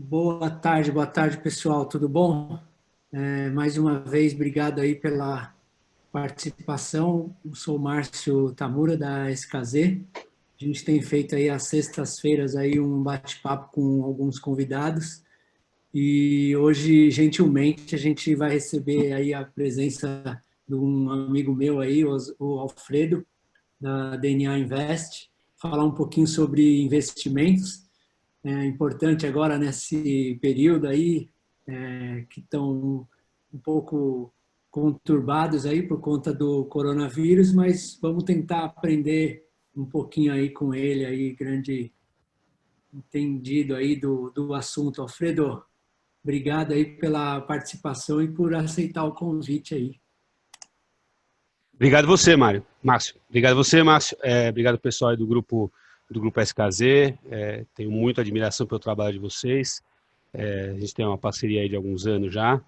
Boa tarde, pessoal, tudo bom? Mais uma vez, obrigado aí pela participação. Eu sou o Márcio Tamura, da SKZ. A gente tem feito aí às sextas-feiras aí um bate-papo com alguns convidados e hoje, gentilmente, a gente vai receber aí a presença de um amigo meu aí, o Alfredo, da DNA Invest, falar um pouquinho sobre investimentos. É importante agora nesse período aí, que estão um pouco conturbados aí por conta do coronavírus, mas vamos tentar aprender um pouquinho aí com ele aí, grande entendido aí do assunto. Alfredo, obrigado aí pela participação e por aceitar o convite aí. Obrigado você, Mário. Márcio. Obrigado você, Márcio. Obrigado pessoal aí do grupo SKZ. Tenho muita admiração pelo trabalho de vocês. A gente tem uma parceria aí de alguns anos já.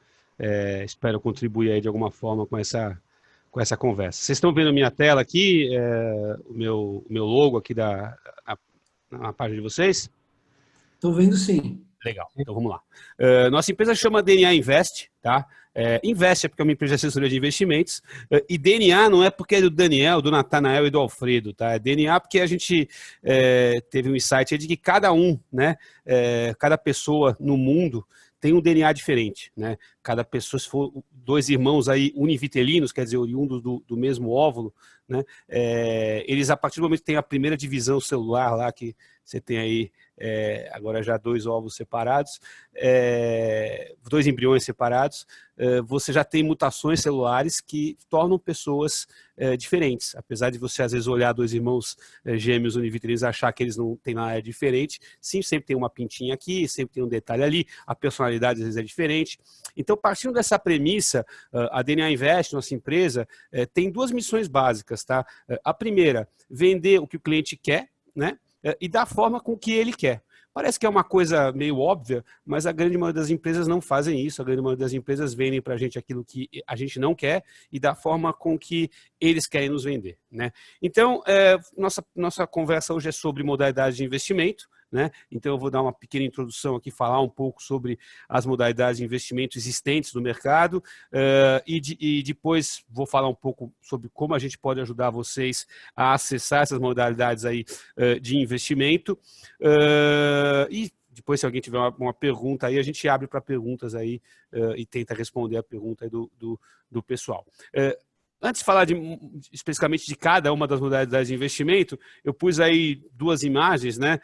Espero contribuir aí de alguma forma com essa conversa. Vocês estão vendo a minha tela aqui, o meu logo aqui na página de vocês? Estou vendo sim. Legal, então vamos lá. Nossa empresa chama DNA Invest, tá? Invest é porque é uma empresa de assessoria de investimentos, e DNA não é porque é do Daniel, do Natanael e do Alfredo, tá? É DNA porque a gente teve um insight aí de que cada um, né, cada pessoa no mundo tem um DNA diferente, né? Cada pessoa, se for dois irmãos aí univitelinos, quer dizer, oriundos do mesmo óvulo, né? Eles, a partir do momento que tem a primeira divisão celular lá, que você tem aí agora já dois ovos separados, dois embriões separados, você já tem mutações celulares que tornam pessoas diferentes. Apesar de você, às vezes, olhar dois irmãos gêmeos univitelinos e achar que eles não têm nada diferente, sim, sempre tem uma pintinha aqui, sempre tem um detalhe ali, a personalidade, às vezes, é diferente. Então, partindo dessa premissa, a DNA Invest, nossa empresa, tem duas missões básicas, tá? A primeira, vender o que o cliente quer, né? E da forma com que ele quer. Parece que é uma coisa meio óbvia, mas a grande maioria das empresas não fazem isso. A grande maioria das empresas vendem para a gente aquilo que a gente não quer e da forma com que eles querem nos vender, né? Então, nossa conversa hoje é sobre modalidades de investimento, né? Então eu vou dar uma pequena introdução aqui, falar um pouco sobre as modalidades de investimento existentes no mercado e depois vou falar um pouco sobre como a gente pode ajudar vocês a acessar essas modalidades aí de investimento e depois, se alguém tiver uma pergunta aí, a gente abre para perguntas aí e tenta responder a pergunta aí do pessoal. Antes de falar especificamente de cada uma das modalidades de investimento, eu pus aí duas imagens, né?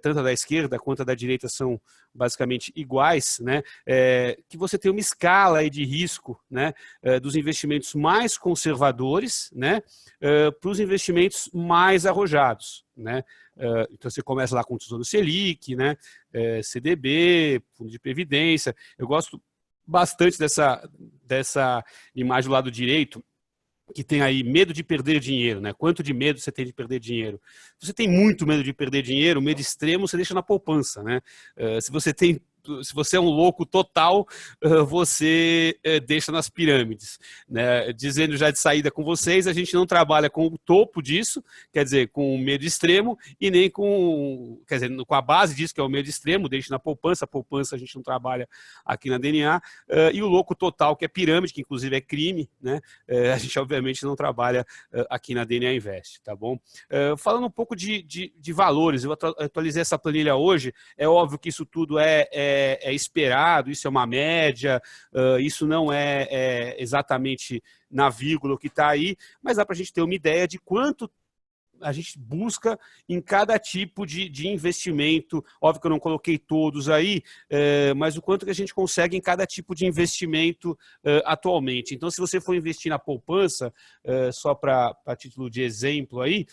Tanto a da esquerda quanto a da direita são basicamente iguais, né? Que você tem uma escala aí de risco, né? Dos investimentos mais conservadores, né? Para os investimentos mais arrojados, né? Então você começa lá com o Tesouro Selic, né? CDB, Fundo de Previdência. Eu gosto bastante dessa imagem do lado direito, que tem aí medo de perder dinheiro, né? Quanto de medo você tem de perder dinheiro? Se você tem muito medo de perder dinheiro, medo extremo, você deixa na poupança, né? Se você é um louco total, você deixa nas pirâmides, né? Dizendo já de saída com vocês, a gente não trabalha com o topo disso, quer dizer, com o medo extremo, e nem quer dizer, com a base disso, que é o medo extremo, deixa na poupança. A poupança a gente não trabalha aqui na DNA, e o louco total, que é pirâmide, que inclusive é crime, né? A gente obviamente não trabalha aqui na DNA Invest, tá bom? Falando um pouco de valores, eu atualizei essa planilha hoje. É óbvio que isso tudo é esperado, isso é uma média, isso não é exatamente na vírgula que está aí, mas dá para a gente ter uma ideia de quanto a gente busca em cada tipo de investimento. Óbvio que eu não coloquei todos aí, mas o quanto que a gente consegue em cada tipo de investimento atualmente. Então, se você for investir na poupança, só para título de exemplo aí,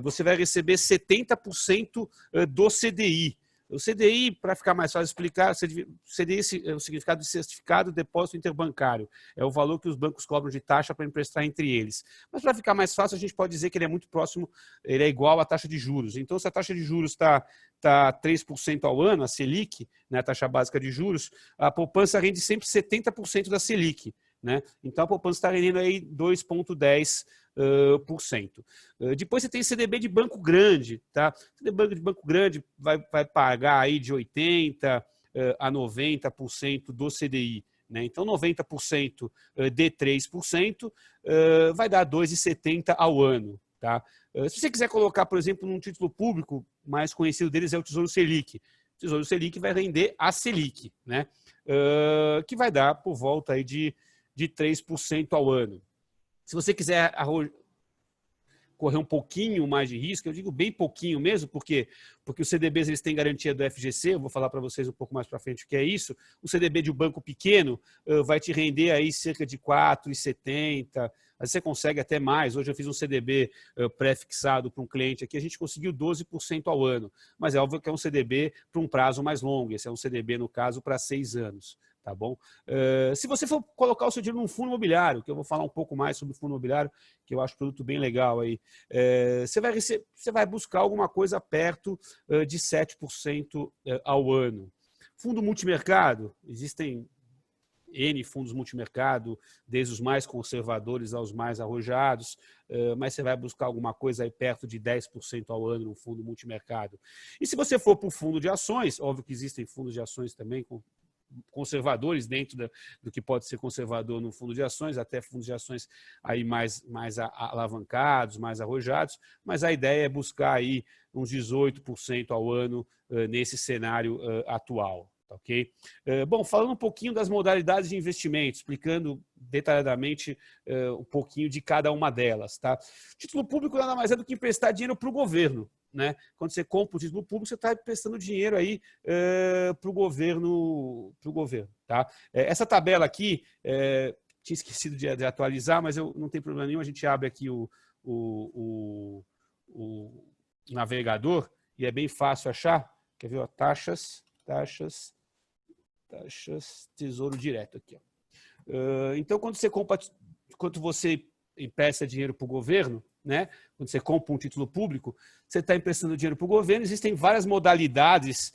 você vai receber 70% do CDI. O CDI, para ficar mais fácil de explicar, CDI é o significado de Certificado de Depósito Interbancário. É o valor que os bancos cobram de taxa para emprestar entre eles. Mas para ficar mais fácil, a gente pode dizer que ele é muito próximo, ele é igual à taxa de juros. Então, se a taxa de juros está 3% ao ano, a Selic, né, a taxa básica de juros, a poupança rende sempre 70% da Selic, né? Então, a poupança está rendendo aí 2,10%. Depois você tem CDB de banco grande, tá? CDB de banco grande vai pagar aí de 80 a 90% do CDI. Né? Então, 90% de 3% vai dar 2,70 ao ano. Tá? Se você quiser colocar, por exemplo, num título público, mais conhecido deles é o Tesouro Selic. O Tesouro Selic vai render a Selic, né? Que vai dar por volta aí de 3% ao ano. Se você quiser correr um pouquinho mais de risco, eu digo bem pouquinho mesmo, porque os CDBs eles têm garantia do FGC, eu vou falar para vocês um pouco mais para frente o que é isso. O CDB de um banco pequeno vai te render aí cerca de 4,70, você consegue até mais. Hoje eu fiz um CDB pré-fixado para um cliente aqui, a gente conseguiu 12% ao ano, mas é óbvio que é um CDB para um prazo mais longo, esse é um CDB, no caso, para 6 anos. Tá bom? Se você for colocar o seu dinheiro num fundo imobiliário, que eu vou falar um pouco mais sobre o fundo imobiliário, que eu acho um produto bem legal aí, você vai buscar alguma coisa perto de 7% ao ano. Fundo multimercado, existem N fundos multimercado, desde os mais conservadores aos mais arrojados, mas você vai buscar alguma coisa aí perto de 10% ao ano no fundo multimercado. E se você for para o fundo de ações, óbvio que existem fundos de ações também com conservadores dentro do que pode ser conservador no fundo de ações, até fundos de ações aí mais alavancados, mais arrojados, mas a ideia é buscar aí uns 18% ao ano nesse cenário atual. Ok? Bom, falando um pouquinho das modalidades de investimento, explicando detalhadamente um pouquinho de cada uma delas. Tá? Título público nada mais é do que emprestar dinheiro para o governo. Né? Quando você compra o título público, você está emprestando dinheiro aí para o governo. Tá? Essa tabela aqui, tinha esquecido de atualizar, mas eu não tem problema nenhum, a gente abre aqui o navegador e é bem fácil achar. Quer ver? Ó, taxas, Tesouro Direto aqui. Ó. Então, quando você empresta dinheiro para o governo, né? Quando você compra um título público, você está emprestando dinheiro para o governo. Existem várias modalidades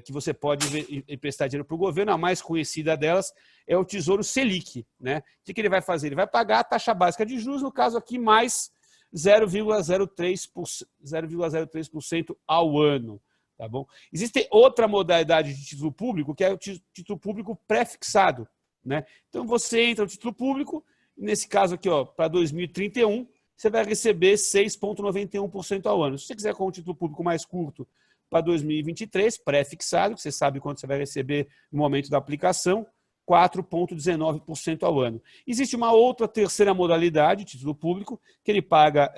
que você pode emprestar dinheiro para o governo. A mais conhecida delas é o Tesouro Selic. Né? O que ele vai fazer? Ele vai pagar a taxa básica de juros, no caso aqui, mais 0,03% ao ano. Tá bom? Existe outra modalidade de título público, que é o título público pré-fixado. Né? Então, você entra no título público, nesse caso aqui, para 2031, você vai receber 6,91% ao ano. Se você quiser com um título público mais curto para 2023, pré-fixado, que você sabe quanto você vai receber no momento da aplicação, 4,19% ao ano. Existe uma outra terceira modalidade, título público, que ele paga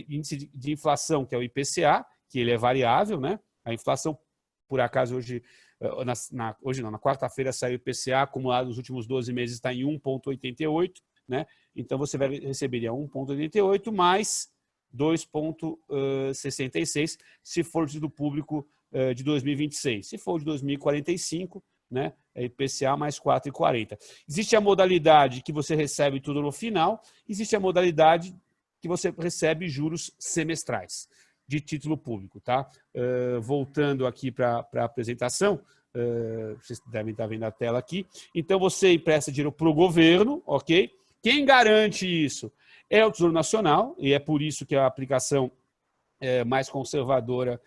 índice de inflação, que é o IPCA, que ele é variável, né? A inflação, por acaso, hoje na quarta-feira saiu o IPCA, acumulado nos últimos 12 meses está em 1,88%. Né? Então, você vai receberia 1,88 mais 2,66 se for do público de 2026. Se for de 2045, né, é IPCA mais 4,40. Existe a modalidade que você recebe tudo no final, existe a modalidade que você recebe juros semestrais de título público. Tá? Voltando aqui para a apresentação, vocês devem estar vendo a tela aqui. Então, você empresta dinheiro para o governo, ok? Quem garante isso é o Tesouro Nacional, e é por isso que a aplicação mais conservadora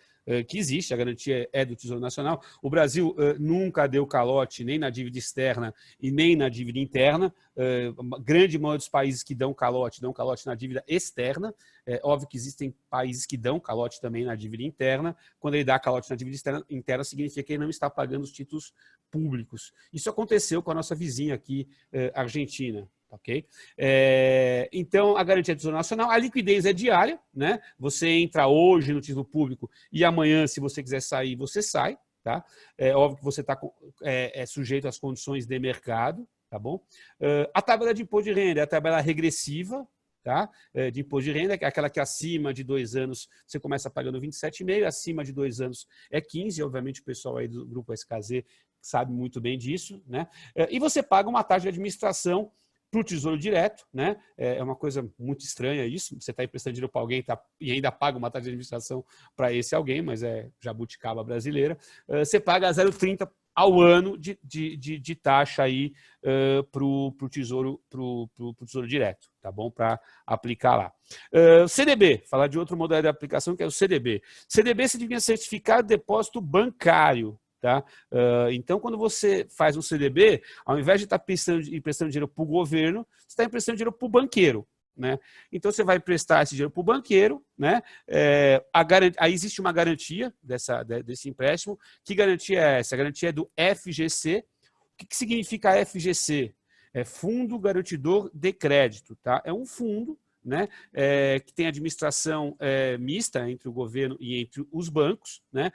que existe, a garantia é do Tesouro Nacional. O Brasil nunca deu calote nem na dívida externa e nem na dívida interna. A grande maioria dos países que dão calote na dívida externa. É óbvio que existem países que dão calote também na dívida interna. Quando ele dá calote na dívida interna significa que ele não está pagando os títulos públicos. Isso aconteceu com a nossa vizinha aqui, Argentina. Okay? Então, a garantia do Tesouro Nacional, a liquidez é diária, né? Você entra hoje no título público e amanhã, se você quiser sair, você sai. Tá? É óbvio que você está sujeito às condições de mercado. Tá bom? A tabela de imposto de renda é a tabela regressiva, tá? De imposto de renda, que é aquela que acima de 2 anos você começa pagando 27,5%, acima de 2 anos é 15%, obviamente o pessoal aí do grupo SKZ sabe muito bem disso. Né? E você paga uma taxa de administração para o Tesouro Direto, né? É uma coisa muito estranha isso, você está emprestando dinheiro para alguém e ainda paga uma taxa de administração para esse alguém, mas é jabuticaba brasileira. Você paga 0,30 ao ano de taxa aí para o Tesouro Direto, tá bom? Para aplicar lá. CDB, falar de outra modalidade de aplicação que é o CDB. CDB significa Certificado de Depósito Bancário. Tá? Então, quando você faz um CDB, ao invés de estar emprestando dinheiro para o governo, você está emprestando dinheiro para o banqueiro. Né? Então, você vai emprestar esse dinheiro para o banqueiro, né? Aí existe uma garantia desse empréstimo. Que garantia é essa? A garantia é do FGC. O que significa FGC? É Fundo Garantidor de Crédito. Tá? É um fundo, né, que tem administração mista entre o governo e entre os bancos, né,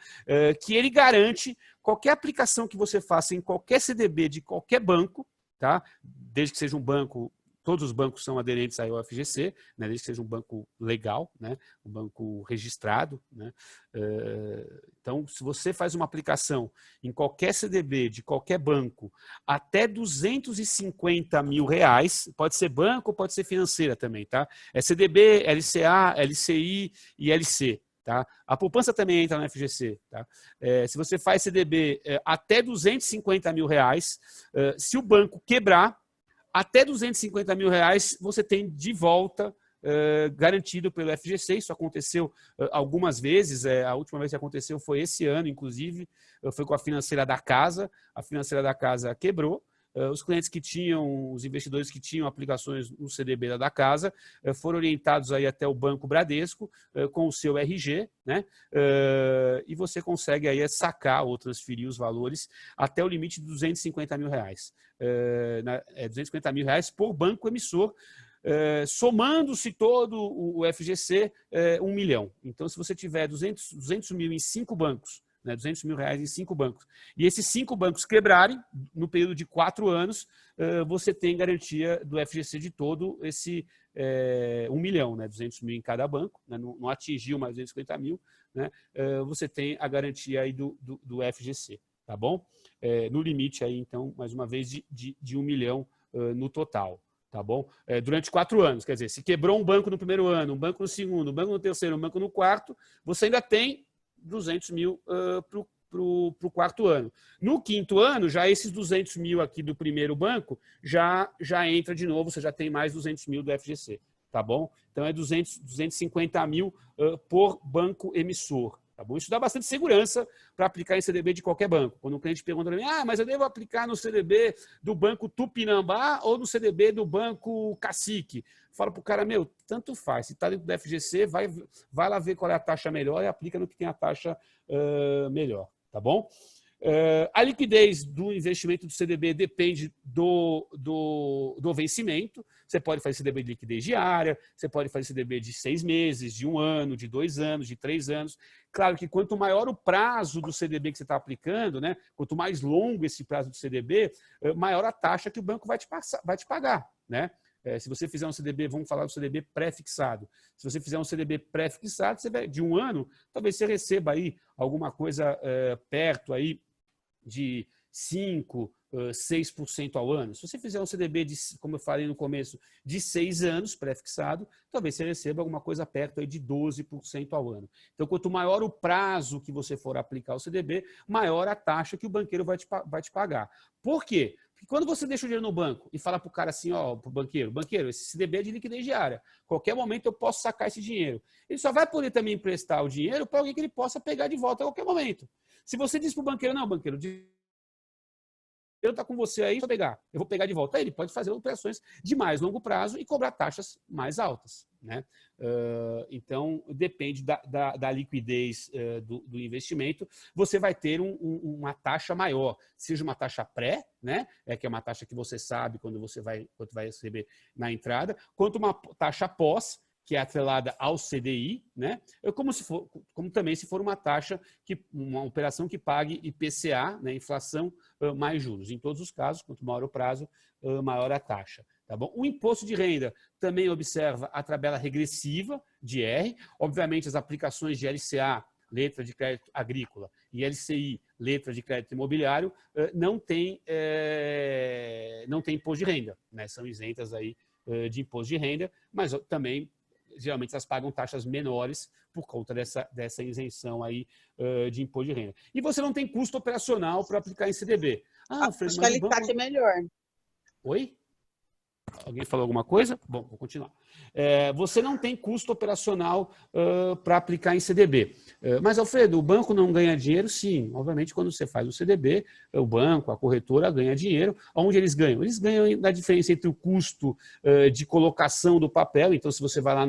que ele garante qualquer aplicação que você faça em qualquer CDB de qualquer banco, tá, desde que seja um banco, todos os bancos são aderentes ao FGC, né, desde que seja um banco legal, né, um banco registrado. Né, então, se você faz uma aplicação em qualquer CDB de qualquer banco até R$250 mil, pode ser banco, pode ser financeira também, tá? É CDB, LCA, LCI e LC. Tá? A poupança também entra no FGC. Tá? Se você faz CDB até R$250 mil, se o banco quebrar, até R$250 mil você tem de volta garantido pelo FGC. Isso aconteceu algumas vezes. A última vez que aconteceu foi esse ano, inclusive, foi com a financeira da casa. A financeira da casa quebrou. Os clientes que tinham, os investidores que tinham aplicações no CDB da casa, foram orientados aí até o Banco Bradesco com o seu RG, né? E você consegue aí sacar ou transferir os valores até o limite de R$250 mil. 250 mil por banco emissor, somando-se todo o FGC, 1 milhão. Então, se você tiver 200 mil em 5 bancos, né, 200 mil reais em 5 bancos, e esses 5 bancos quebrarem, no período de 4 anos, você tem garantia do FGC de todo esse 1 milhão, né, 200 mil em cada banco, né, não atingiu mais 250 mil, né, você tem a garantia aí do FGC, tá bom? No limite aí, então, mais uma vez, de 1 milhão no total. Tá bom? Durante 4 anos, quer dizer, se quebrou um banco no primeiro ano, um banco no segundo, um banco no terceiro, um banco no quarto, você ainda tem 200 mil para o quarto ano. No quinto ano, já esses 200 mil aqui do primeiro banco já entra de novo, você já tem mais 200 mil do FGC, tá bom? Então é 250 mil por banco emissor. Tá bom? Isso dá bastante segurança para aplicar em CDB de qualquer banco. Quando o cliente pergunta para mim, mas eu devo aplicar no CDB do banco Tupinambá ou no CDB do banco Cacique? Fala para o cara, tanto faz. Se está dentro do FGC, vai lá ver qual é a taxa melhor e aplica no que tem a taxa melhor. Tá bom? A liquidez do investimento do CDB depende do vencimento. Você pode fazer CDB de liquidez diária, você pode fazer CDB de 6 meses, de 1 ano, de 2 anos, de 3 anos. Claro que quanto maior o prazo do CDB que você está aplicando, né, quanto mais longo esse prazo do CDB, maior a taxa que o banco vai te pagar. Né? Se você fizer um CDB, vamos falar do CDB pré-fixado. Se você fizer um CDB pré-fixado, de 1 ano, talvez você receba aí alguma coisa perto aí de 5%, 6% ao ano. Se você fizer um CDB, como eu falei no começo, de 6 anos pré-fixado, talvez você receba alguma coisa perto aí de 12% ao ano. Então, quanto maior o prazo que você for aplicar o CDB, maior a taxa que o banqueiro vai te pagar. Por quê? Porque quando você deixa o dinheiro no banco e fala para o cara assim, para o banqueiro, esse CDB é de liquidez diária. Qualquer momento eu posso sacar esse dinheiro. Ele só vai poder também emprestar o dinheiro para alguém que ele possa pegar de volta a qualquer momento. Se você diz para o banqueiro, não, banqueiro, eu está com você aí, eu vou pegar de volta. Aí ele pode fazer operações de mais longo prazo e cobrar taxas mais altas. Né? Então, depende da liquidez do investimento, você vai ter uma taxa maior, seja uma taxa pré, né? Que é uma taxa que você sabe quanto vai receber na entrada, quanto uma taxa pós, que é atrelada ao CDI, né? Como também se for uma taxa, uma operação que pague IPCA, né? Inflação mais juros. Em todos os casos, quanto maior o prazo, maior a taxa. Tá bom? O imposto de renda também observa a tabela regressiva de R. Obviamente, as aplicações de LCA, letra de crédito agrícola, e LCI, letra de crédito imobiliário, não tem imposto de renda. Né? São isentas aí de imposto de renda, mas também geralmente elas pagam taxas menores por conta dessa isenção aí de imposto de renda. E você não tem custo operacional para aplicar em CDB. Fred, acho que a Alicate é melhor. Oi? Alguém falou alguma coisa? Bom, vou continuar. você não tem custo operacional para aplicar em CDB. Mas, Alfredo, o banco não ganha dinheiro? Sim. Obviamente, quando você faz o CDB, o banco, a corretora ganha dinheiro. Onde eles ganham? Eles ganham na diferença entre o custo de colocação do papel. Então, se você vai lá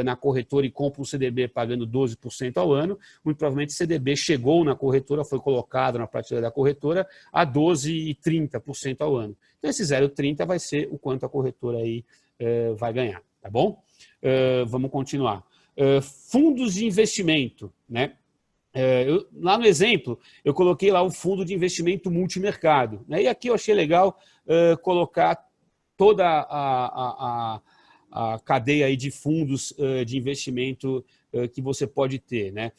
na corretora e compra um CDB pagando 12% ao ano, muito provavelmente o CDB chegou na corretora, foi colocado na prateleira da corretora a 12,30% ao ano. Então, esse 0,30 vai ser o quanto a corretora aí vai ganhar, tá bom? Vamos continuar. Fundos de investimento, né? Lá no exemplo, eu coloquei lá o fundo de investimento multimercado, né? E aqui eu achei legal colocar toda a cadeia aí de fundos de investimento que você pode ter, né?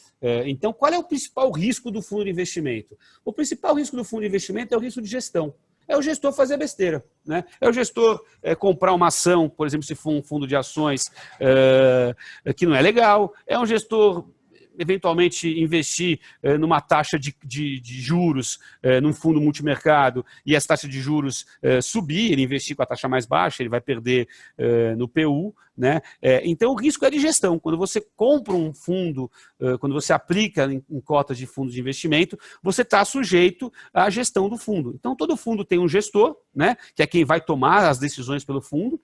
Então, qual é o principal risco do fundo de investimento? O principal risco do fundo de investimento é o risco de gestão. É o gestor fazer besteira, né? É o gestor comprar uma ação, por exemplo, se for um fundo de ações que não é legal. É um gestor eventualmente investir numa taxa de juros num fundo multimercado e essa taxa de juros subir, ele investir com a taxa mais baixa, ele vai perder no PU, né? Então, o risco é de gestão. Quando você compra um fundo, quando você aplica em cotas de fundos de investimento, você está sujeito à gestão do fundo. Então, todo fundo tem um gestor, né? Que é quem vai tomar as decisões pelo fundo.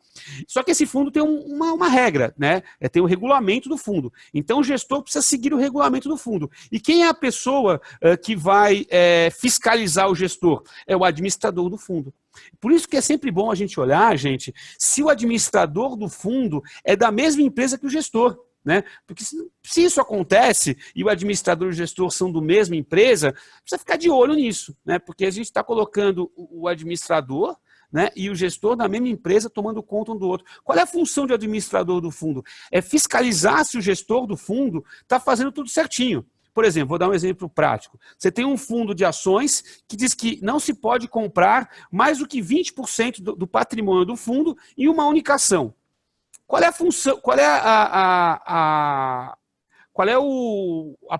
Só que esse fundo tem uma regra, né? Tem o regulamento do fundo. Então, o gestor precisa seguir o regulamento do fundo. E quem é a pessoa que vai fiscalizar o gestor? É o administrador do fundo. Por isso que é sempre bom a gente olhar, gente, se o administrador do fundo é da mesma empresa que o gestor, né? Porque se isso acontece e o administrador e o gestor são da mesma empresa, precisa ficar de olho nisso, né? Porque a gente está colocando o administrador, né, e o gestor da mesma empresa tomando conta um do outro. Qual é a função de administrador do fundo? É fiscalizar se o gestor do fundo está fazendo tudo certinho. Por exemplo, vou dar um exemplo prático. Você tem um fundo de ações que diz que não se pode comprar mais do que 20% do patrimônio do fundo em uma única ação. Qual é a função, qual é a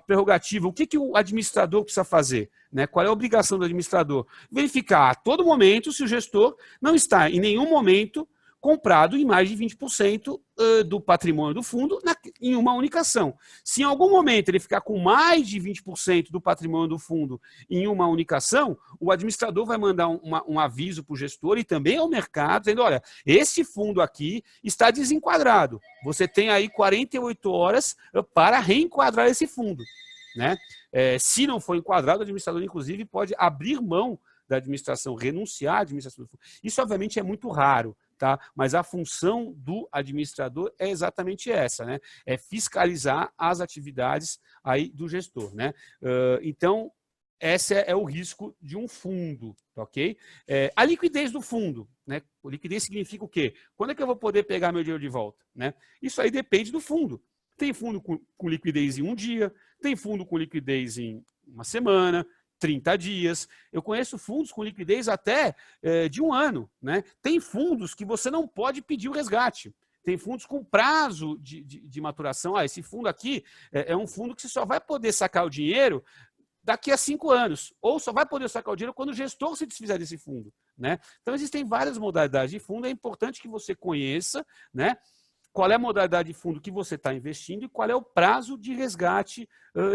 prerrogativa? O que o administrador precisa fazer? Né? Qual é a obrigação do administrador? Verificar a todo momento se o gestor não está em nenhum momento comprado em mais de 20% do patrimônio do fundo em uma única ação. Se em algum momento ele ficar com mais de 20% do patrimônio do fundo em uma única ação, o administrador vai mandar um aviso para o gestor e também ao mercado, dizendo, olha, esse fundo aqui está desenquadrado. Você tem aí 48 horas para reenquadrar esse fundo. Né? Se não for enquadrado, o administrador, inclusive, pode abrir mão da administração, renunciar à administração do fundo. Isso, obviamente, é muito raro. Tá? Mas a função do administrador é exatamente essa, né? É fiscalizar as atividades aí do gestor, né? Então, esse é o risco de um fundo, ok? A liquidez do fundo, né? Liquidez significa o quê? Quando é que eu vou poder pegar meu dinheiro de volta, né? Isso aí depende do fundo. Tem fundo com liquidez em um dia, tem fundo com liquidez em uma semana, 30 dias. Eu conheço fundos com liquidez até de um ano, né? Tem fundos que você não pode pedir o resgate. Tem fundos com prazo de maturação. Esse fundo aqui é um fundo que você só vai poder sacar o dinheiro daqui a 5 anos. Ou só vai poder sacar o dinheiro quando o gestor se desfizer desse fundo, né? Então, existem várias modalidades de fundo. É importante que você conheça, né? Qual é a modalidade de fundo que você está investindo e qual é o prazo de resgate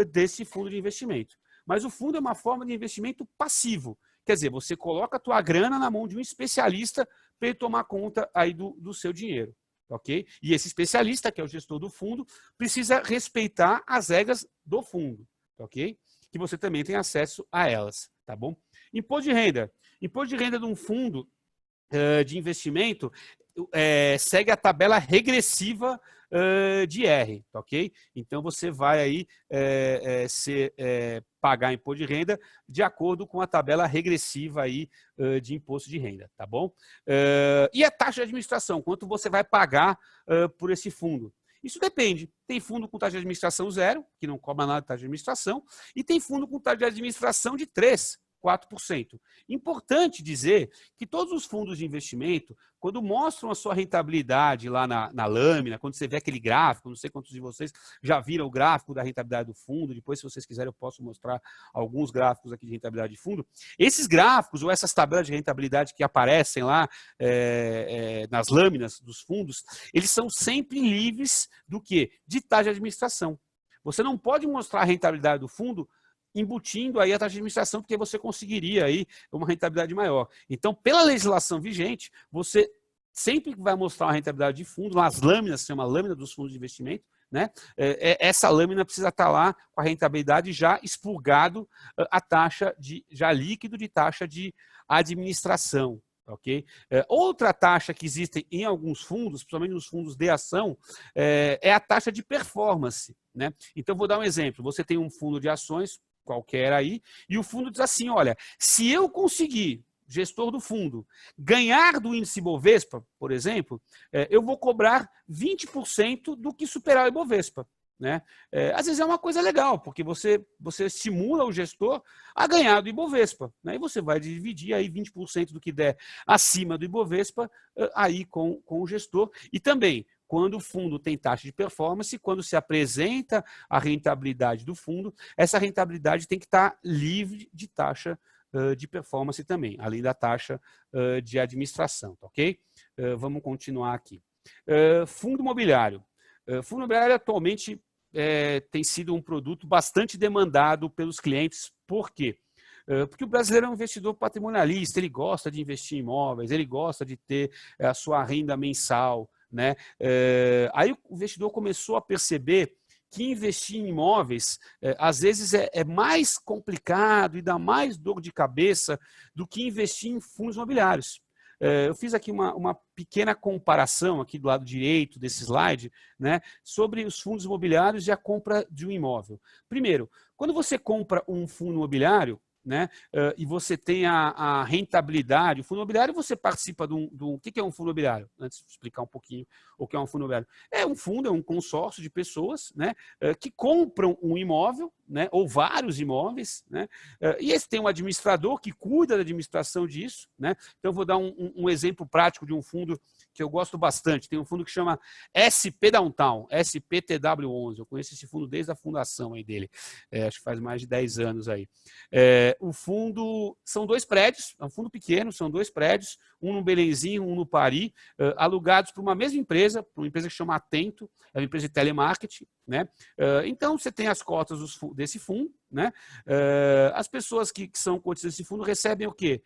desse fundo de investimento. Mas o fundo é uma forma de investimento passivo. Quer dizer, você coloca a tua grana na mão de um especialista para ele tomar conta aí do seu dinheiro. Ok? E esse especialista, que é o gestor do fundo, precisa respeitar as regras do fundo. Ok? Que você também tem acesso a elas. Tá bom? Imposto de renda. Imposto de renda de um fundo de investimento segue a tabela regressiva de R, ok? Então, você vai aí pagar imposto de renda de acordo com a tabela regressiva aí, de imposto de renda, tá bom? E a taxa de administração, quanto você vai pagar por esse fundo? Isso depende. Tem fundo com taxa de administração 0, que não cobra nada de taxa de administração, e tem fundo com taxa de administração de 3, 4%. Importante dizer que todos os fundos de investimento, quando mostram a sua rentabilidade lá na lâmina, quando você vê aquele gráfico, não sei quantos de vocês já viram o gráfico da rentabilidade do fundo, depois, se vocês quiserem, eu posso mostrar alguns gráficos aqui de rentabilidade de fundo. Esses gráficos, ou essas tabelas de rentabilidade que aparecem lá nas lâminas dos fundos, eles são sempre livres do quê? De taxa de administração. Você não pode mostrar a rentabilidade do fundo embutindo aí a taxa de administração, porque você conseguiria aí uma rentabilidade maior. Então, pela legislação vigente, você sempre vai mostrar uma rentabilidade de fundo, nas lâminas, se chama lâmina dos fundos de investimento, né? Essa lâmina precisa estar lá com a rentabilidade já expurgado a taxa já líquido de taxa de administração. Okay? Outra taxa que existe em alguns fundos, principalmente nos fundos de ação, é a taxa de performance. Né? Então, vou dar um exemplo. Você tem um fundo de ações qualquer aí, e o fundo diz assim, olha, se eu conseguir, gestor do fundo, ganhar do índice Ibovespa, por exemplo, eu vou cobrar 20% do que superar o Ibovespa. Né? Às vezes é uma coisa legal, porque você estimula o gestor a ganhar do Ibovespa, né? E você vai dividir aí 20% do que der acima do Ibovespa aí com o gestor. E também, quando o fundo tem taxa de performance, quando se apresenta a rentabilidade do fundo, essa rentabilidade tem que estar livre de taxa de performance também, além da taxa de administração, tá ok? Vamos continuar aqui. Fundo imobiliário. Fundo imobiliário atualmente tem sido um produto bastante demandado pelos clientes. Por quê? Porque o brasileiro é um investidor patrimonialista, ele gosta de investir em imóveis, ele gosta de ter a sua renda mensal. Né? Aí o investidor começou a perceber que investir em imóveis, às vezes, é mais complicado e dá mais dor de cabeça do que investir em fundos imobiliários. Eu fiz aqui uma pequena comparação aqui do lado direito desse slide, né, sobre os fundos imobiliários e a compra de um imóvel. Primeiro, quando você compra um fundo imobiliário, né, e você tem a rentabilidade, o fundo imobiliário, você participa de um... O que é um fundo imobiliário? Antes de explicar um pouquinho o que é um fundo imobiliário. É um fundo, é um consórcio de pessoas, né, que compram um imóvel, né, ou vários imóveis, né, e esse tem um administrador que cuida da administração disso. Né. Então, eu vou dar um exemplo prático de um fundo que eu gosto bastante. Tem um fundo que chama SP Downtown, SPTW11. Eu conheço esse fundo desde a fundação aí dele. Acho que faz mais de 10 anos aí. O fundo, são 2 prédios, é um fundo pequeno, são 2 prédios, um no Belenzinho, um no Paris, alugados por uma mesma empresa, por uma empresa que chama Atento, é uma empresa de telemarketing. Né? Então, você tem as cotas desse fundo, né? As pessoas que são cotistas desse fundo recebem o quê?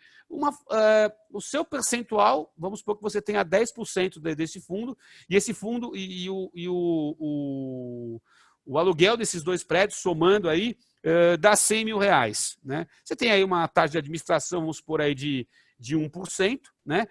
O seu percentual, vamos supor que você tenha 10% desse fundo, e esse fundo o aluguel desses 2 prédios, somando aí, dá 100 mil reais. Né? Você tem aí uma taxa de administração, vamos supor aí de 1%, né,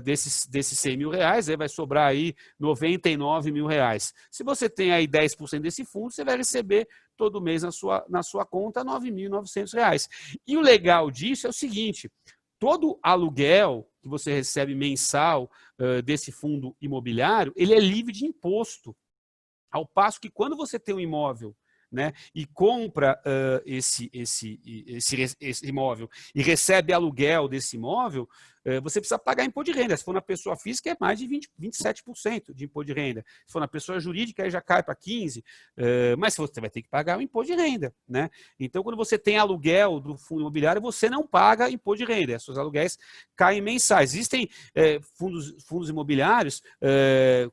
desses 100 mil reais, aí vai sobrar aí 99 mil reais. Se você tem aí 10% desse fundo, você vai receber todo mês na sua conta 9.900 reais. E o legal disso é o seguinte, todo aluguel que você recebe mensal desse fundo imobiliário, ele é livre de imposto. Ao passo que quando você tem um imóvel, né, e compra esse imóvel e recebe aluguel desse imóvel, você precisa pagar imposto de renda. Se for na pessoa física, é mais de 27% de imposto de renda. Se for na pessoa jurídica, aí já cai para 15%, mas você vai ter que pagar o imposto de renda. Né? Então, quando você tem aluguel do fundo imobiliário, você não paga imposto de renda. Seus aluguéis caem mensais. Existem fundos imobiliários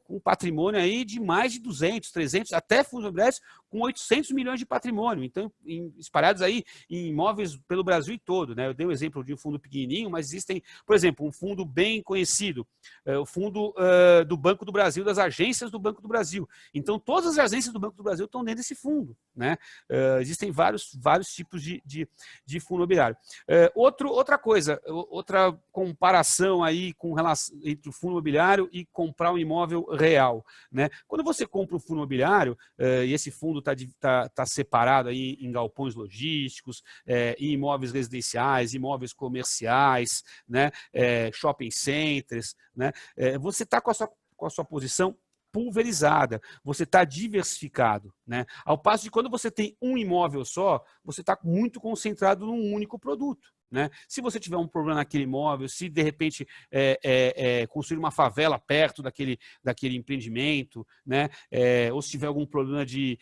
com patrimônio aí de mais de 200, 300, até fundos imobiliários com 800 milhões de patrimônio, então espalhados aí em imóveis pelo Brasil todo. Né? Eu dei um exemplo de um fundo pequenininho, mas existem, por exemplo, um fundo bem conhecido, o fundo do Banco do Brasil, das agências do Banco do Brasil. Então, todas as agências do Banco do Brasil estão dentro desse fundo. Né? Existem vários tipos de fundo imobiliário. Outra coisa, outra comparação aí com relação entre o fundo imobiliário e comprar um imóvel real. Né? Quando você compra um fundo imobiliário, e esse fundo está separado aí em galpões logísticos, em imóveis residenciais, imóveis comerciais, né, shopping centers, né, você está com a sua posição pulverizada, você está diversificado, né? Ao passo de quando você tem um imóvel só, você está muito concentrado num único produto. Né? Se você tiver um problema naquele imóvel, se de repente construir uma favela perto daquele empreendimento, né? Ou se tiver algum problema de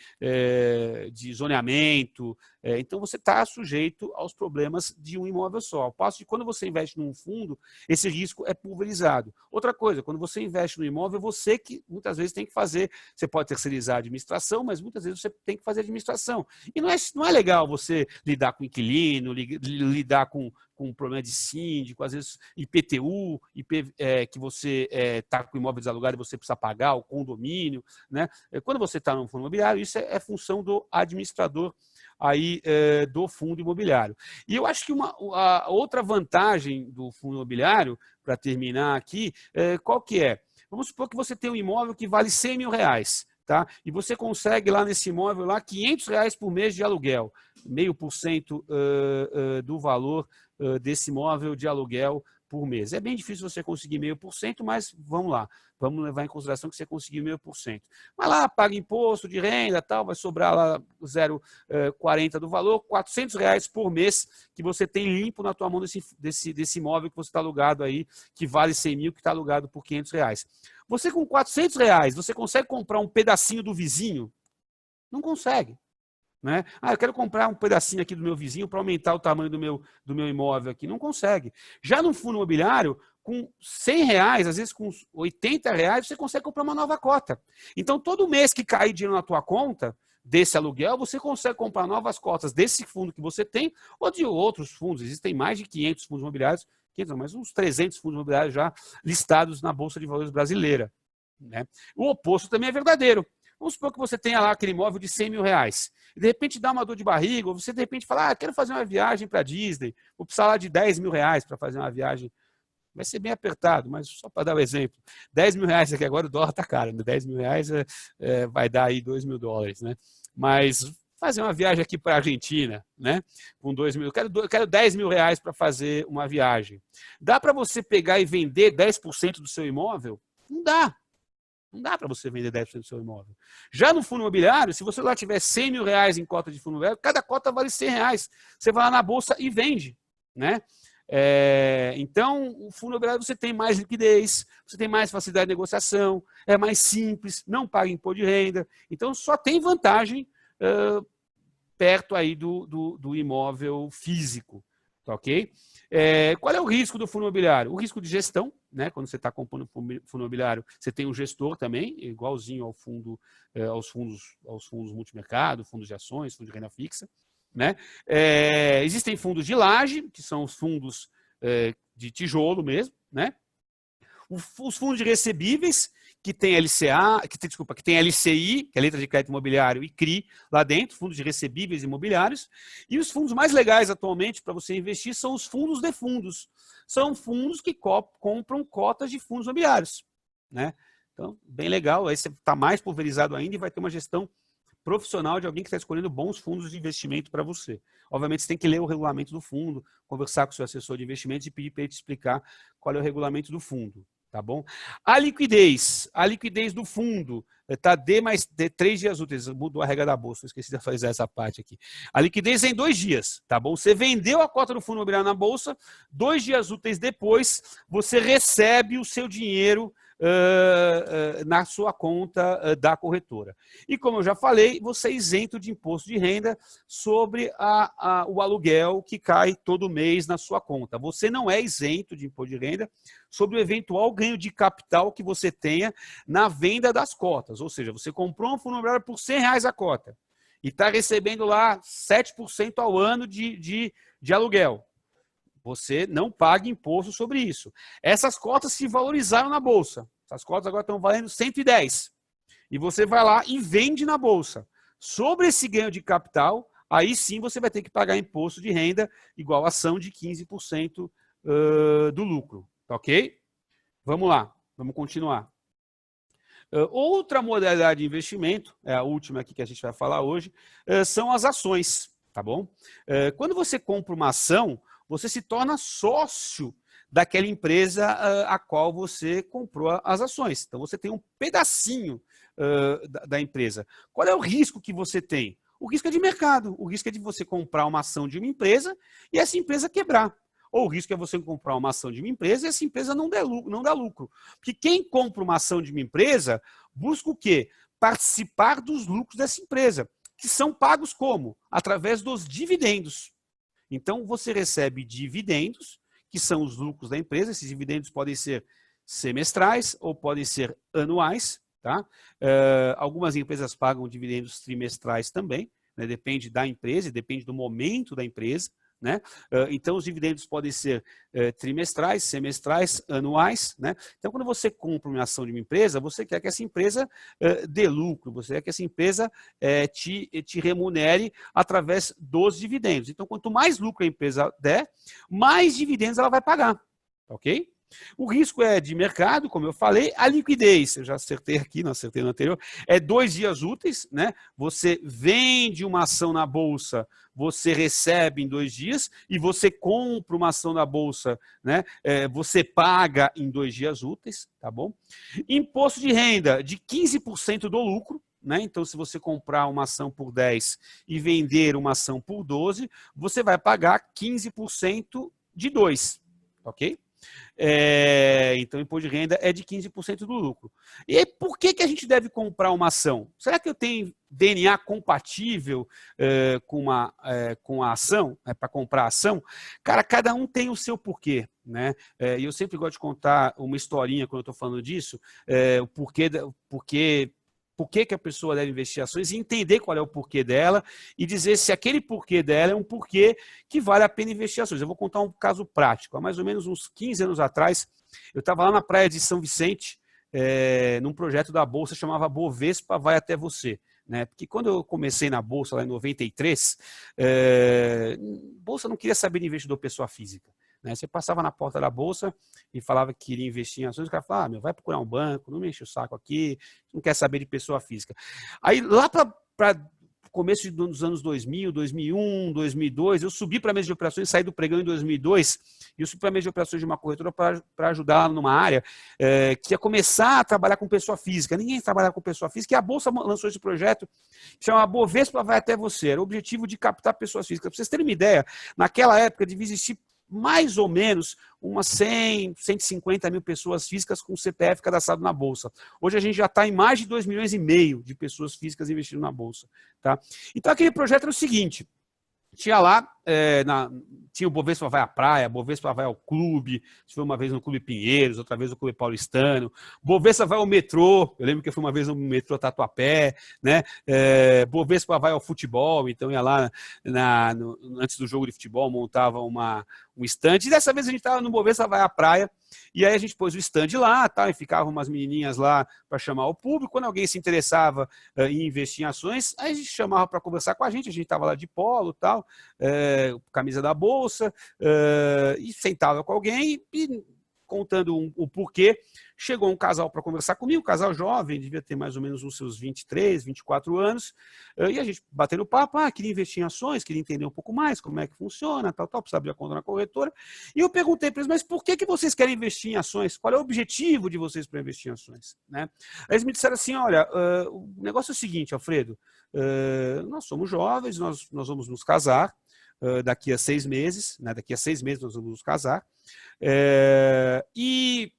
zoneamento, então você está sujeito aos problemas de um imóvel só. Ao passo de quando você investe num fundo, esse risco é pulverizado. Outra coisa, quando você investe no imóvel, você que muitas vezes tem que fazer, você pode terceirizar a administração, mas muitas vezes você tem que fazer a administração. E não é legal você lidar com inquilino, lidar com um problema de síndico, às vezes IPTU, que você está com o imóvel desalugado e você precisa pagar, o condomínio. Né? Quando você está no fundo imobiliário, isso é função do administrador aí, do fundo imobiliário. E eu acho que a outra vantagem do fundo imobiliário, para terminar aqui, qual que é? Vamos supor que você tem um imóvel que vale R$100 mil. Tá? E você consegue lá nesse imóvel lá R$500 por mês de aluguel, 0,5% do valor desse imóvel de aluguel por mês. É bem difícil você conseguir 0,5%, mas vamos lá, vamos levar em consideração que você conseguiu 0,5%. Vai lá, paga imposto de renda, tal, vai sobrar lá 0,40 do valor, R$400 por mês que você tem limpo na tua mão desse imóvel que você está alugado aí, que vale 100 mil, que está alugado por R$500. Você com R$400, você consegue comprar um pedacinho do vizinho? Não consegue. Né? Eu quero comprar um pedacinho aqui do meu vizinho para aumentar o tamanho do meu imóvel aqui. Não consegue. Já no fundo imobiliário, com R$100, às vezes com R$80, você consegue comprar uma nova cota. Então, todo mês que cair dinheiro na tua conta desse aluguel, você consegue comprar novas cotas desse fundo que você tem ou de outros fundos. Existem mais de 500 fundos imobiliários, mas uns 300 fundos imobiliários já listados na Bolsa de Valores brasileira. Né? O oposto também é verdadeiro. Vamos supor que você tenha lá aquele imóvel de R$100 mil. E de repente dá uma dor de barriga, ou você de repente fala, quero fazer uma viagem para Disney, vou precisar lá de R$10 mil para fazer uma viagem. Vai ser bem apertado, mas só para dar o exemplo. R$10 mil aqui agora, o dólar está caro. Né? R$10 mil vai dar aí $2 mil. Né? Mas fazer uma viagem aqui para a Argentina, né? Com R$2 mil. Eu quero R$10 mil para fazer uma viagem. Dá para você pegar e vender 10% do seu imóvel? Não dá. Não dá para você vender 10% do seu imóvel. Já no fundo imobiliário, se você lá tiver R$100 mil em cota de fundo imobiliário, cada cota vale R$100. Você vai lá na bolsa e vende. Né? Então, o fundo imobiliário você tem mais liquidez, você tem mais facilidade de negociação, é mais simples, não paga imposto de renda. Então, só tem vantagem perto aí do imóvel físico. Tá, ok? Qual é o risco do fundo imobiliário? O risco de gestão, né? Quando você está comprando fundo imobiliário, você tem um gestor também, igualzinho ao fundo, aos fundos multimercado, fundos de ações, fundos de renda fixa. Né? Existem fundos de laje, que são os fundos de tijolo mesmo, né? Os fundos de recebíveis, que tem LCA, que tem LCI, que é a letra de crédito imobiliário, e CRI lá dentro, fundos de recebíveis imobiliários. E os fundos mais legais atualmente para você investir são os fundos de fundos. São fundos que compram cotas de fundos imobiliários. Né? Então, bem legal, aí você está mais pulverizado ainda e vai ter uma gestão profissional de alguém que está escolhendo bons fundos de investimento para você. Obviamente, você tem que ler o regulamento do fundo, conversar com o seu assessor de investimentos e pedir para ele te explicar qual é o regulamento do fundo. Tá bom? A liquidez do fundo está D mais 3 dias úteis. Mudou a regra da bolsa, eu esqueci de fazer essa parte aqui. A liquidez é em 2 dias, tá bom? Você vendeu a cota do fundo imobiliário na bolsa, 2 dias úteis depois, você recebe o seu dinheiro na sua conta da corretora. E como eu já falei, você é isento de imposto de renda sobre o aluguel que cai todo mês na sua conta. Você não é isento de imposto de renda sobre o eventual ganho de capital que você tenha na venda das cotas. Ou seja, você comprou um fundo imobiliário por R$100 a cota e está recebendo lá 7% ao ano de aluguel. Você não paga imposto sobre isso. Essas cotas se valorizaram na bolsa. Essas cotas agora estão valendo 110. E você vai lá e vende na bolsa. Sobre esse ganho de capital, aí sim você vai ter que pagar imposto de renda igual a ação de 15% do lucro. Tá ok? Vamos lá, vamos continuar. Outra modalidade de investimento, é a última aqui que a gente vai falar hoje, são as ações. Tá bom? Quando você compra uma ação, você se torna sócio daquela empresa a qual você comprou as ações. Então, você tem um pedacinho da empresa. Qual é o risco que você tem? O risco é de mercado. O risco é de você comprar uma ação de uma empresa e essa empresa quebrar. Ou o risco é você comprar uma ação de uma empresa e essa empresa não dá lucro. Porque quem compra uma ação de uma empresa busca o quê? Participar dos lucros dessa empresa, que são pagos como? Através dos dividendos. Então, você recebe dividendos, que são os lucros da empresa. Esses dividendos podem ser semestrais ou podem ser anuais. Tá? Algumas empresas pagam dividendos trimestrais também, né? Depende da empresa e depende do momento da empresa. Né? Então, os dividendos podem ser trimestrais, semestrais, anuais. Né? Então, quando você compra uma ação de uma empresa, você quer que essa empresa dê lucro, você quer que essa empresa te remunere através dos dividendos. Então, quanto mais lucro a empresa der, mais dividendos ela vai pagar. Ok? O risco é de mercado, como eu falei. A liquidez, eu já acertei aqui, não acertei no anterior, é 2 dias úteis, né? Você vende uma ação na bolsa, você recebe em 2 dias, e você compra uma ação na bolsa, né? Você paga em 2 dias úteis, tá bom? Imposto de renda de 15% do lucro, né? Então, se você comprar uma ação por 10 e vender uma ação por 12, você vai pagar 15% de 2, ok? Então, o imposto de renda é de 15% do lucro. E aí, por que a gente deve comprar uma ação? Será que eu tenho DNA compatível com a ação, para comprar a ação? Cara, cada um tem o seu porquê. Né? E eu sempre gosto de contar uma historinha quando eu estou falando disso, o porquê por que a pessoa deve investir em ações e entender qual é o porquê dela e dizer se aquele porquê dela é um porquê que vale a pena investir em ações. Eu vou contar um caso prático. Há mais ou menos uns 15 anos atrás, eu estava lá na praia de São Vicente, num projeto da Bolsa, chamava Bovespa Vai Até Você. Né? Porque quando eu comecei na Bolsa, lá em 93, Bolsa não queria saber de investidor pessoa física. Né? Você passava na porta da Bolsa e falava que queria investir em ações, o cara falava, vai procurar um banco, não me enche o saco aqui, não quer saber de pessoa física. Aí lá para começo dos anos 2000, 2001, 2002, eu subi para a mesa de operações, saí do pregão em 2002, e eu subi para a mesa de operações de uma corretora para ajudar numa área que ia começar a trabalhar com pessoa física. Ninguém trabalhava com pessoa física, e a Bolsa lançou esse projeto que chama Bovespa Vai Até Você. Era o objetivo de captar pessoas físicas. Para vocês terem uma ideia, naquela época devia existir mais ou menos umas 100, 150 mil pessoas físicas com CPF cadastrado na Bolsa. Hoje a gente já está em mais de 2,5 milhões de pessoas físicas investindo na Bolsa. Tá? Então aquele projeto era o seguinte, tinha lá, tinha o Bovespa Vai à Praia, Bovespa Vai ao Clube, foi uma vez no Clube Pinheiros, outra vez no Clube Paulistano, Bovespa Vai ao metrô, eu lembro que eu fui uma vez no metrô Tatuapé, né? Bovespa Vai ao futebol, então ia lá antes do jogo de futebol, montava um stand, e dessa vez a gente estava no Bovespa Vai à Praia, e aí a gente pôs o stand lá, tá, e ficavam umas menininhas lá para chamar o público. Quando alguém se interessava em investir em ações, aí a gente chamava para conversar com a gente estava lá de polo, tal, camisa da Bolsa, e sentava com alguém e contando o porquê. Chegou um casal para conversar comigo, um casal jovem, devia ter mais ou menos uns seus 23, 24 anos, e a gente batendo papo, queria investir em ações, queria entender um pouco mais como é que funciona, tal, precisava abrir a conta na corretora, e eu perguntei para eles, mas por que vocês querem investir em ações? Qual é o objetivo de vocês para investir em ações? Né? Aí eles me disseram assim, olha, o negócio é o seguinte, Alfredo, nós somos jovens, nós vamos nos casar, daqui a 6 meses, né? Daqui a 6 meses nós vamos nos casar, e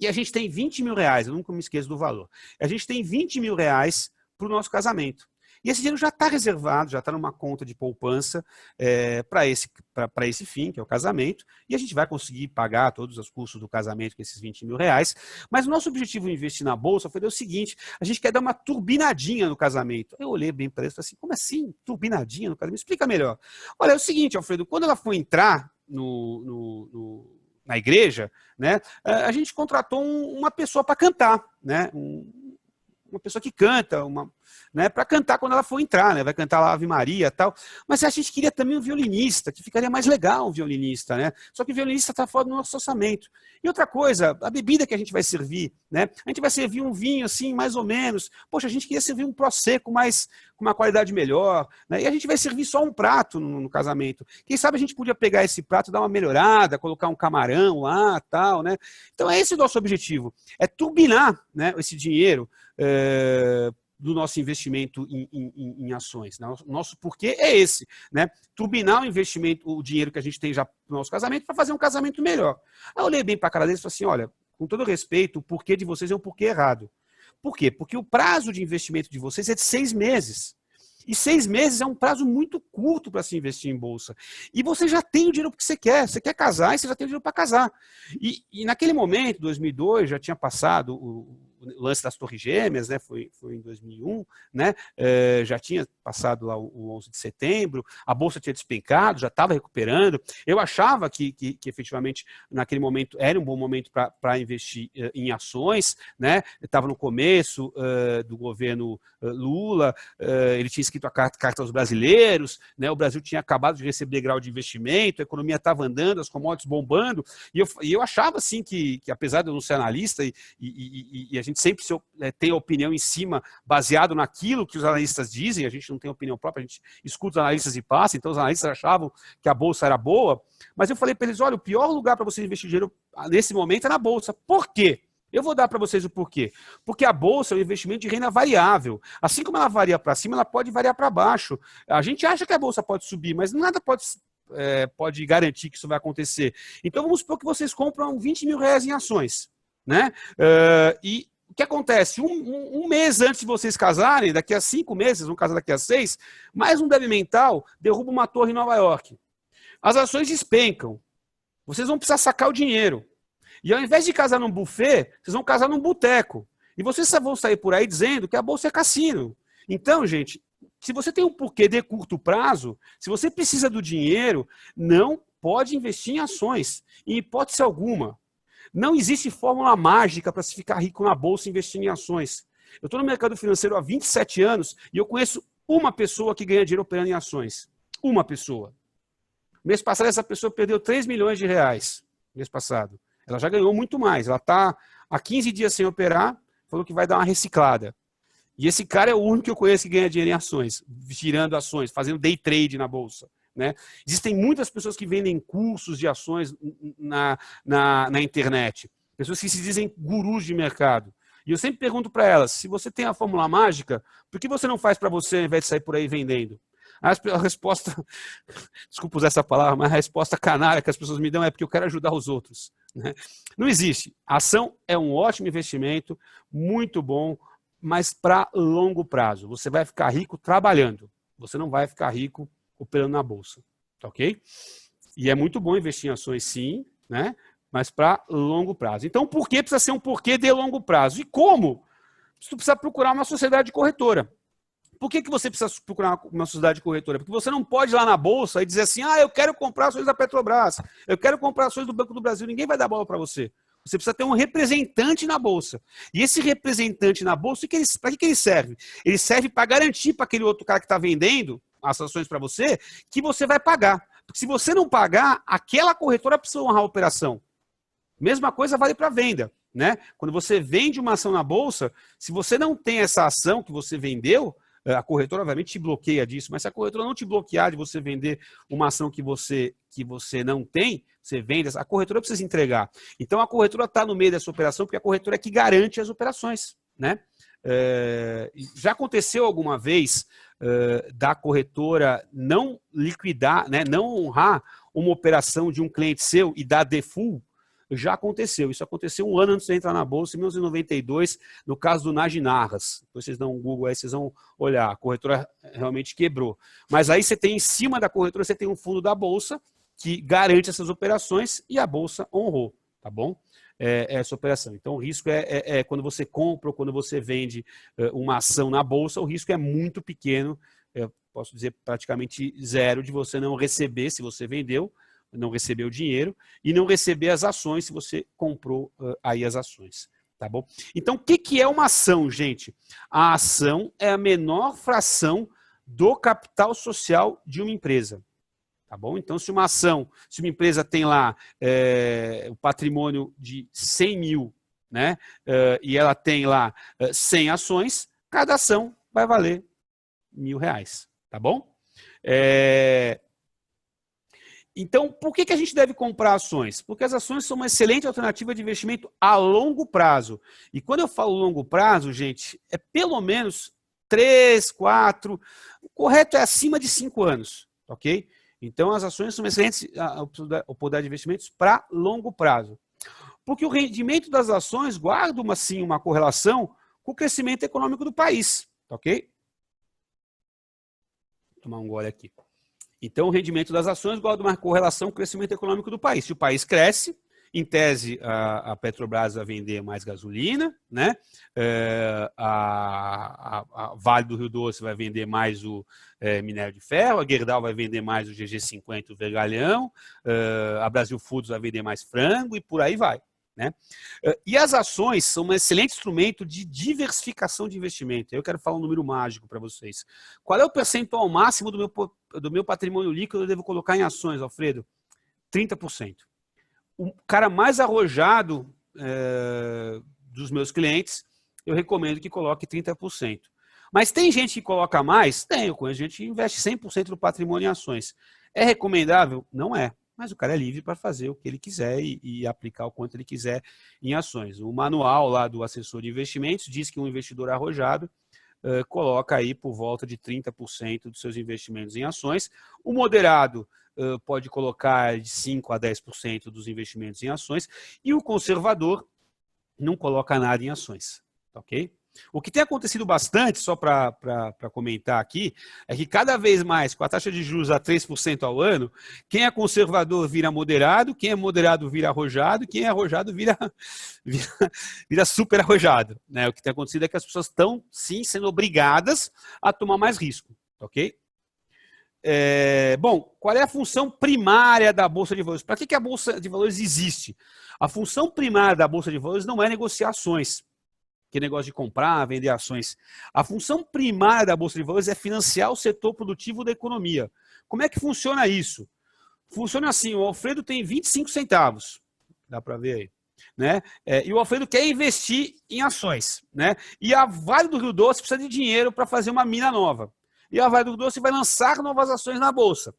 a gente tem 20 mil reais, eu nunca me esqueço do valor. A gente tem 20 mil reais para o nosso casamento. E esse dinheiro já está reservado, já está numa conta de poupança para esse fim, que é o casamento, e a gente vai conseguir pagar todos os custos do casamento com esses 20 mil reais. Mas o nosso objetivo em investir na Bolsa foi o seguinte, a gente quer dar uma turbinadinha no casamento. Eu olhei bem para eles e falei assim, como assim, turbinadinha no casamento? Explica melhor. Olha, é o seguinte, Alfredo, quando ela for entrar na igreja, né, a gente contratou uma pessoa para cantar, né, uma pessoa que canta, né, para cantar quando ela for entrar, né, vai cantar lá Ave Maria e tal. Mas a gente queria também um violinista, que ficaria mais legal um violinista, né? Só que o violinista está fora do nosso orçamento. E outra coisa, a bebida que a gente vai servir, né? A gente vai servir um vinho assim, mais ou menos. Poxa, a gente queria servir um Prosecco mais, com uma qualidade melhor, né? E a gente vai servir só um prato no casamento. Quem sabe a gente podia pegar esse prato, dar uma melhorada, colocar um camarão lá, tal, né? Então é esse o nosso objetivo, é turbinar, né, esse dinheiro do nosso investimento em ações. Né? Nosso porquê é esse, né? Turbinar o investimento, o dinheiro que a gente tem já no nosso casamento para fazer um casamento melhor. Aí eu olhei bem para a cara deles e falei assim, olha, com todo respeito, o porquê de vocês é um porquê errado. Por quê? Porque o prazo de investimento de vocês é de 6 meses. E 6 meses é um prazo muito curto para se investir em bolsa. E você já tem o dinheiro que você quer. Você quer casar e você já tem o dinheiro para casar. E naquele momento, 2002, já tinha passado o lance das Torres Gêmeas, né? Foi em 2001, né? Já tinha passado lá o 11 de setembro, a bolsa tinha despencado, já estava recuperando. Eu achava que efetivamente naquele momento era um bom momento para investir em ações, né? Estava no começo do governo Lula, ele tinha escrito a carta aos brasileiros, né? O Brasil tinha acabado de receber grau de investimento, a economia estava andando, as commodities bombando, e eu achava assim que apesar de eu não ser analista e a gente sempre tem opinião em cima, baseado naquilo que os analistas dizem, a gente não tem opinião própria, a gente escuta os analistas e passa, então os analistas achavam que a bolsa era boa, mas eu falei para eles, olha, o pior lugar para você investir dinheiro nesse momento é na bolsa. Por quê? Eu vou dar para vocês o porquê. Porque a bolsa é um investimento de renda variável. Assim como ela varia para cima, ela pode variar para baixo. A gente acha que a bolsa pode subir, mas nada pode garantir que isso vai acontecer. Então vamos supor que vocês compram 20 mil reais em ações, né? E o que acontece? Um mês antes de vocês casarem, daqui a 5 meses, vão casar daqui a 6, mais um débil mental derruba uma torre em Nova York. As ações despencam. Vocês vão precisar sacar o dinheiro. E ao invés de casar num buffet, vocês vão casar num boteco. E vocês vão sair por aí dizendo que a bolsa é cassino. Então, gente, se você tem um porquê de curto prazo, se você precisa do dinheiro, não pode investir em ações, em hipótese alguma. Não existe fórmula mágica para se ficar rico na bolsa investindo em ações. Eu estou no mercado financeiro há 27 anos e eu conheço uma pessoa que ganha dinheiro operando em ações. Uma pessoa. Mês passado, essa pessoa perdeu 3 milhões de reais. Mês passado. Ela já ganhou muito mais. Ela está há 15 dias sem operar, falou que vai dar uma reciclada. E esse cara é o único que eu conheço que ganha dinheiro em ações, girando ações, fazendo day trade na bolsa. Né? Existem muitas pessoas que vendem cursos de ações na internet. Pessoas que se dizem gurus de mercado. E eu sempre pergunto para elas, se você tem a fórmula mágica, por que você não faz para você ao invés de sair por aí vendendo? A resposta, desculpa usar essa palavra, mas a resposta canária que as pessoas me dão é porque eu quero ajudar os outros. Né? Não existe. A ação é um ótimo investimento, muito bom, mas para longo prazo. Você vai ficar rico trabalhando. Você não vai ficar rico operando na bolsa. Tá ok? E é muito bom investir em ações, sim, né? Mas para longo prazo. Então, por que precisa ser um porquê de longo prazo? E como? Você precisa procurar uma sociedade corretora. Por que você precisa procurar uma sociedade corretora? Porque você não pode ir lá na bolsa e dizer assim, eu quero comprar ações da Petrobras, eu quero comprar ações do Banco do Brasil. Ninguém vai dar bola para você. Você precisa ter um representante na bolsa. E esse representante na bolsa, para que ele serve? Ele serve para garantir para aquele outro cara que está vendendo as ações para você, que você vai pagar. Porque se você não pagar, aquela corretora precisa honrar a operação. Mesma coisa vale para venda. Né? Quando você vende uma ação na bolsa, se você não tem essa ação que você vendeu, a corretora obviamente te bloqueia disso, mas se a corretora não te bloquear de você vender uma ação que você não tem, você vende, a corretora precisa entregar. Então a corretora está no meio dessa operação porque a corretora é que garante as operações. Né? Já aconteceu alguma vez da corretora não liquidar, né, não honrar uma operação de um cliente seu e dar default? Já aconteceu. Isso aconteceu um ano antes de entrar na bolsa, em 1992, no caso do Naginarras. Depois vocês dão um Google aí, vocês vão olhar. A corretora realmente quebrou. Mas aí você tem em cima da corretora, você tem um fundo da bolsa que garante essas operações e a bolsa honrou. Tá bom? Essa operação. Então o risco é quando você compra ou quando você vende uma ação na bolsa, o risco é muito pequeno, posso dizer praticamente zero, de você não receber, se você vendeu, não receber o dinheiro, e não receber as ações se você comprou aí as ações. Tá bom? Então, o que é uma ação, gente? A ação é a menor fração do capital social de uma empresa. Tá bom? Então, se uma empresa tem lá o patrimônio de 100 mil, né? E ela tem lá 100 ações, cada ação vai valer R$1.000. Tá bom? Então, por que a gente deve comprar ações? Porque as ações são uma excelente alternativa de investimento a longo prazo. E quando eu falo longo prazo, gente, é pelo menos 3, 4, o correto é acima de 5 anos, ok? Então, as ações são uma excelente oportunidade de investimentos para longo prazo. Porque o rendimento das ações guarda, sim, uma correlação com o crescimento econômico do país, ok? Vou tomar um gole aqui. Então, o rendimento das ações guarda uma correlação com o crescimento econômico do país. Se o país cresce, em tese, a Petrobras vai vender mais gasolina, né? A Vale do Rio Doce vai vender mais o minério de ferro, a Gerdau vai vender mais o GG50, o vergalhão, a Brasil Foods vai vender mais frango e por aí vai. Né? E as ações são um excelente instrumento de diversificação de investimento. Eu quero falar um número mágico para vocês. Qual é o percentual máximo do meu patrimônio líquido que eu devo colocar em ações, Alfredo? 30%. O cara mais arrojado dos meus clientes, eu recomendo que coloque 30%. Mas tem gente que coloca mais? Tem, eu conheço gente que investe 100% do patrimônio em ações. É recomendável? Não é. Mas o cara é livre para fazer o que ele quiser e aplicar o quanto ele quiser em ações. O manual lá do assessor de investimentos diz que um investidor arrojado coloca aí por volta de 30% dos seus investimentos em ações. O moderado pode colocar de 5% a 10% dos investimentos em ações e o conservador não coloca nada em ações, ok? O que tem acontecido bastante, só para comentar aqui, é que cada vez mais, com a taxa de juros a 3% ao ano, quem é conservador vira moderado, quem é moderado vira arrojado, quem é arrojado vira super arrojado. Né? O que tem acontecido é que as pessoas estão, sim, sendo obrigadas a tomar mais risco, ok? Bom, qual é a função primária da Bolsa de Valores? Para que a Bolsa de Valores existe? A função primária da Bolsa de Valores não é negociar ações, que negócio de comprar, vender ações. A função primária da Bolsa de Valores é financiar o setor produtivo da economia. Como é que funciona isso? Funciona assim, o Alfredo tem 25 centavos, dá para ver aí, né? E o Alfredo quer investir em ações, né? E a Vale do Rio Doce precisa de dinheiro para fazer uma mina nova. E a Vale do Rio Doce vai lançar novas ações na Bolsa.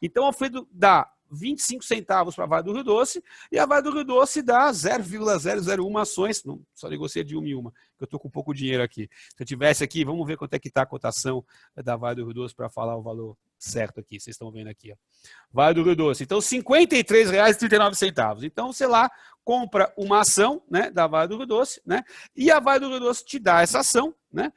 Então o Alfredo dá 25 centavos para a Vale do Rio Doce e a Vale do Rio Doce dá 0,001 ações, não, só negocia de uma em uma, que eu estou com pouco dinheiro aqui. Se eu tivesse aqui, vamos ver quanto é que está a cotação da Vale do Rio Doce para falar o valor certo aqui, vocês estão vendo aqui. Ó. Vale do Rio Doce, então R$ 53,39. Então, sei lá, compra uma ação, né, da Vale do Rio Doce, né, e a Vale do Rio Doce te dá essa ação, né,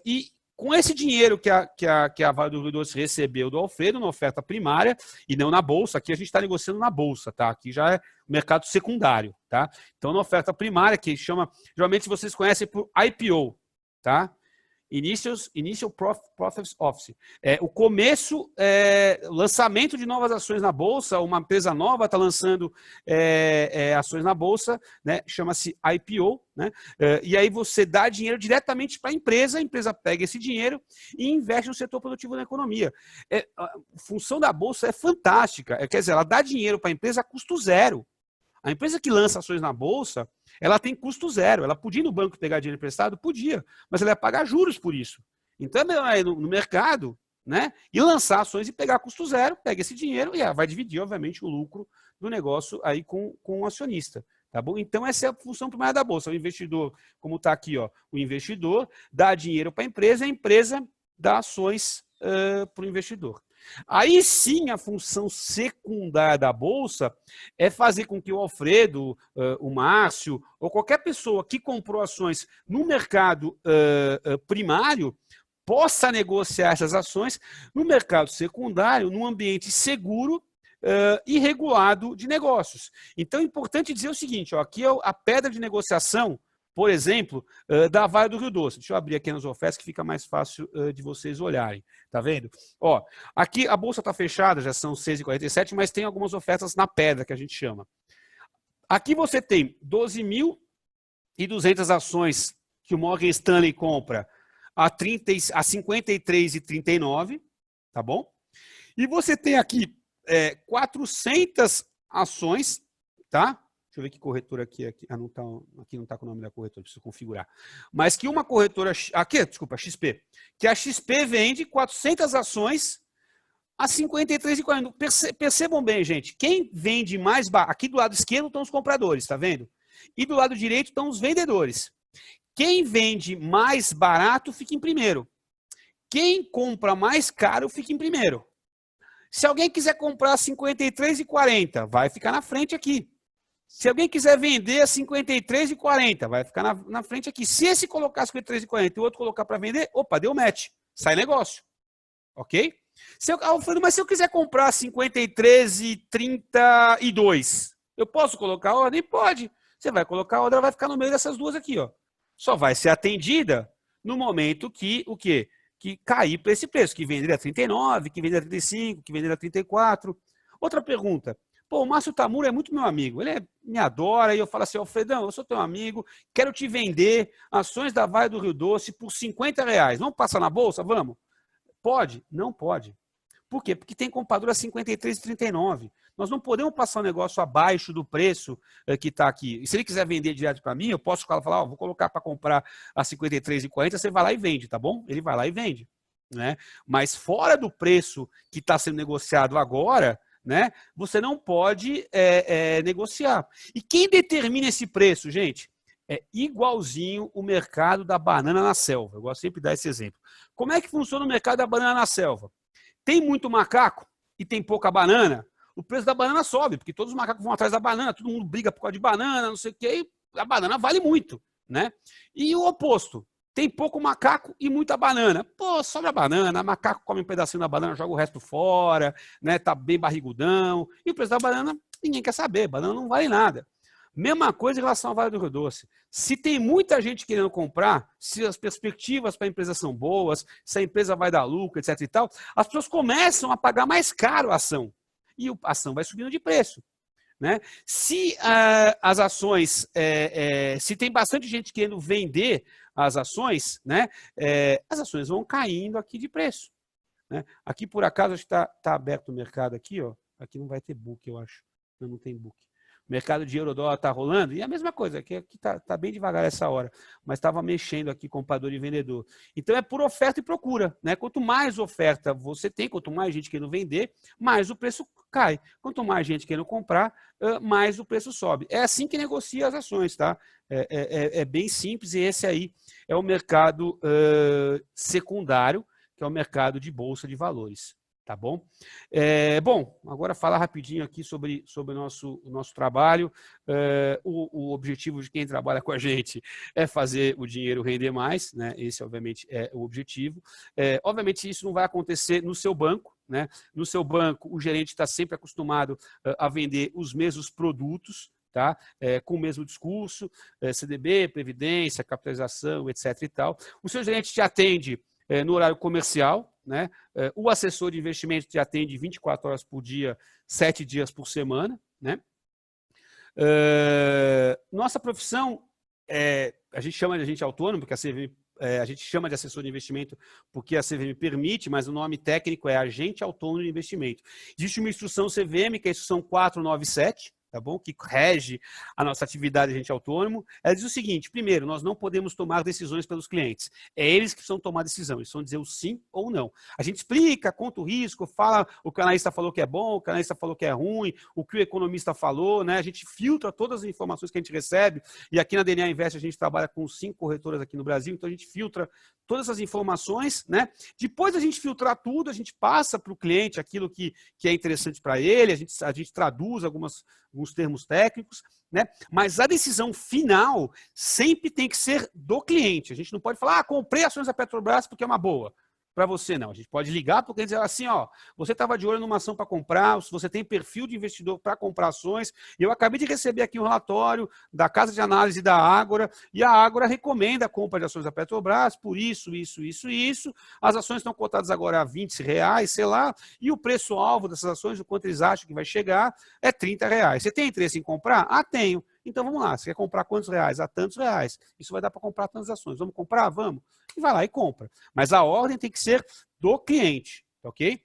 e com esse dinheiro que a Vale do Rio Doce recebeu do Alfredo na oferta primária e não na Bolsa, aqui a gente está negociando na Bolsa, tá? Aqui já é mercado secundário, tá? Então, na oferta primária, que chama, geralmente vocês conhecem por IPO, tá? Initial Profits Office. O começo, lançamento de novas ações na Bolsa, uma empresa nova está lançando ações na Bolsa, né? Chama-se IPO, né? E aí você dá dinheiro diretamente para a empresa pega esse dinheiro e investe no setor produtivo da economia. A função da Bolsa é fantástica, quer dizer, ela dá dinheiro para a empresa a custo zero. A empresa que lança ações na Bolsa, ela tem custo zero. Ela podia ir no banco pegar dinheiro emprestado? Podia, mas ela ia pagar juros por isso. Então é melhor ir no mercado, né, e lançar ações e pegar custo zero, pega esse dinheiro e vai dividir, obviamente, o lucro do negócio aí com o acionista. Tá bom? Então essa é a função primária da Bolsa. O investidor, como está aqui, ó, o investidor dá dinheiro para a empresa dá ações para o investidor. Aí sim, a função secundária da Bolsa é fazer com que o Alfredo, o Márcio, ou qualquer pessoa que comprou ações no mercado primário possa negociar essas ações no mercado secundário, num ambiente seguro e regulado de negócios. Então é importante dizer o seguinte, ó, aqui é a pedra de negociação, por exemplo, da Vale do Rio Doce. Deixa eu abrir aqui nas ofertas que fica mais fácil de vocês olharem. Tá vendo? Ó, aqui a bolsa está fechada, já são 6h47, mas tem algumas ofertas na pedra, que a gente chama. Aqui você tem 12.000 200 ações que o Morgan Stanley compra a 53,39, tá bom? E você tem aqui 400 ações, tá? Deixa eu ver que corretora aqui. Ah, não tá, aqui não está com o nome da corretora, preciso configurar. Mas que uma corretora, aqui, desculpa, XP, que a XP vende 400 ações a 53,40. Percebam bem, gente, quem vende mais barato, aqui do lado esquerdo estão os compradores, tá vendo? E do lado direito estão os vendedores. Quem vende mais barato fica em primeiro. Quem compra mais caro fica em primeiro. Se alguém quiser comprar a 53,40, vai ficar na frente aqui. Se alguém quiser vender a 53,40, vai ficar na frente aqui. Se esse colocar 53,40 e o outro colocar para vender, opa, deu match. Sai negócio. Ok? Alfredo, mas se eu quiser comprar 53,32, eu posso colocar a ordem? Pode. Você vai colocar a ordem, ela vai ficar no meio dessas duas aqui, ó. Só vai ser atendida no momento que o quê? Que cair para esse preço, que vender a 39, que vender a 35, que vender a 34. Outra pergunta. Pô, o Márcio Tamura é muito meu amigo, ele me adora, e eu falo assim, Alfredão, eu sou teu amigo, quero te vender ações da Vale do Rio Doce por R$50. Vamos passar na bolsa? Vamos? Pode? Não pode. Por quê? Porque tem comprador a 53,39. Nós não podemos passar o negócio abaixo do preço que está aqui. E se ele quiser vender direto para mim, eu posso falar, vou colocar para comprar a 53,40, você vai lá e vende, tá bom? Ele vai lá e vende. Né? Mas fora do preço que está sendo negociado agora, né, você não pode negociar. E quem determina esse preço, gente? É igualzinho o mercado da banana na selva. Eu gosto sempre de dar esse exemplo. Como é que funciona o mercado da banana na selva? Tem muito macaco e tem pouca banana, o preço da banana sobe, porque todos os macacos vão atrás da banana, todo mundo briga por causa de banana, não sei o que, e a banana vale muito, né? E o oposto, tem pouco macaco e muita banana. Pô, sobra a banana, macaco come um pedacinho da banana, joga o resto fora, né? Tá bem barrigudão, e o preço da banana ninguém quer saber, banana não vale nada. Mesma coisa em relação ao Vale do Rio Doce. Se tem muita gente querendo comprar, se as perspectivas para a empresa são boas, se a empresa vai dar lucro, etc. e tal, as pessoas começam a pagar mais caro a ação. E a ação vai subindo de preço. Né? Se as ações, se tem bastante gente querendo vender as ações, né, as ações vão caindo aqui de preço. Né? Aqui, por acaso, acho que está aberto o mercado aqui, ó. Aqui não vai ter book, eu acho. Não tem book. O mercado de euro-dólar está rolando, e a mesma coisa, aqui está bem devagar essa hora, mas estava mexendo aqui comprador e vendedor. Então é por oferta e procura. Né? Quanto mais oferta você tem, quanto mais gente querendo vender, mais o preço cai. Quanto mais gente querendo comprar, mais o preço sobe. É assim que negocia as ações, tá? É bem simples, e esse aí é o mercado secundário, que é o mercado de bolsa de valores. Tá bom? Bom, agora falar rapidinho aqui sobre o nosso trabalho. O objetivo de quem trabalha com a gente é fazer o dinheiro render mais, né? Esse, obviamente, é o objetivo. Obviamente, isso não vai acontecer no seu banco, né? No seu banco, o gerente está sempre acostumado a vender os mesmos produtos, tá? Com o mesmo discurso, CDB, previdência, capitalização, etc. e tal. O seu gerente te atende no horário comercial, né? O assessor de investimento te atende 24 horas por dia, 7 dias por semana. Né? Nossa profissão, a gente chama de agente autônomo, porque a CVM, a gente chama de assessor de investimento porque a CVM permite, mas o nome técnico é agente autônomo de investimento. Existe uma instrução CVM, que é a instrução 497, tá bom? Que rege a nossa atividade de agente autônomo. Ela diz o seguinte: primeiro, nós não podemos tomar decisões pelos clientes. É eles que precisam tomar decisão, eles vão dizer o sim ou não. A gente explica, conta o risco, fala o que o analista falou que é bom, o que o analista falou que é ruim, o que o economista falou, né? A gente filtra todas as informações que a gente recebe, e aqui na DNA Invest a gente trabalha com 5 corretoras aqui no Brasil, então a gente filtra todas essas informações, né? Depois a gente filtrar tudo, a gente passa para o cliente aquilo que é interessante para ele, a gente traduz alguns termos técnicos, né? Mas a decisão final sempre tem que ser do cliente. A gente não pode falar, comprei ações da Petrobras porque é uma boa. Para você, não. A gente pode ligar para o cliente e dizer assim, ó, você estava de olho numa ação para comprar, se você tem perfil de investidor para comprar ações, e eu acabei de receber aqui um relatório da casa de análise da Ágora, e a Ágora recomenda a compra de ações da Petrobras por isso, as ações estão cotadas agora a R$20, sei lá, e o preço-alvo dessas ações, o quanto eles acham que vai chegar, é R$30. Você tem interesse em comprar? Ah, tenho. Então vamos lá, você quer comprar quantos reais? A tantos reais. Isso vai dar para comprar tantas ações. Vamos comprar? Vamos. E vai lá e compra. Mas a ordem tem que ser do cliente, ok?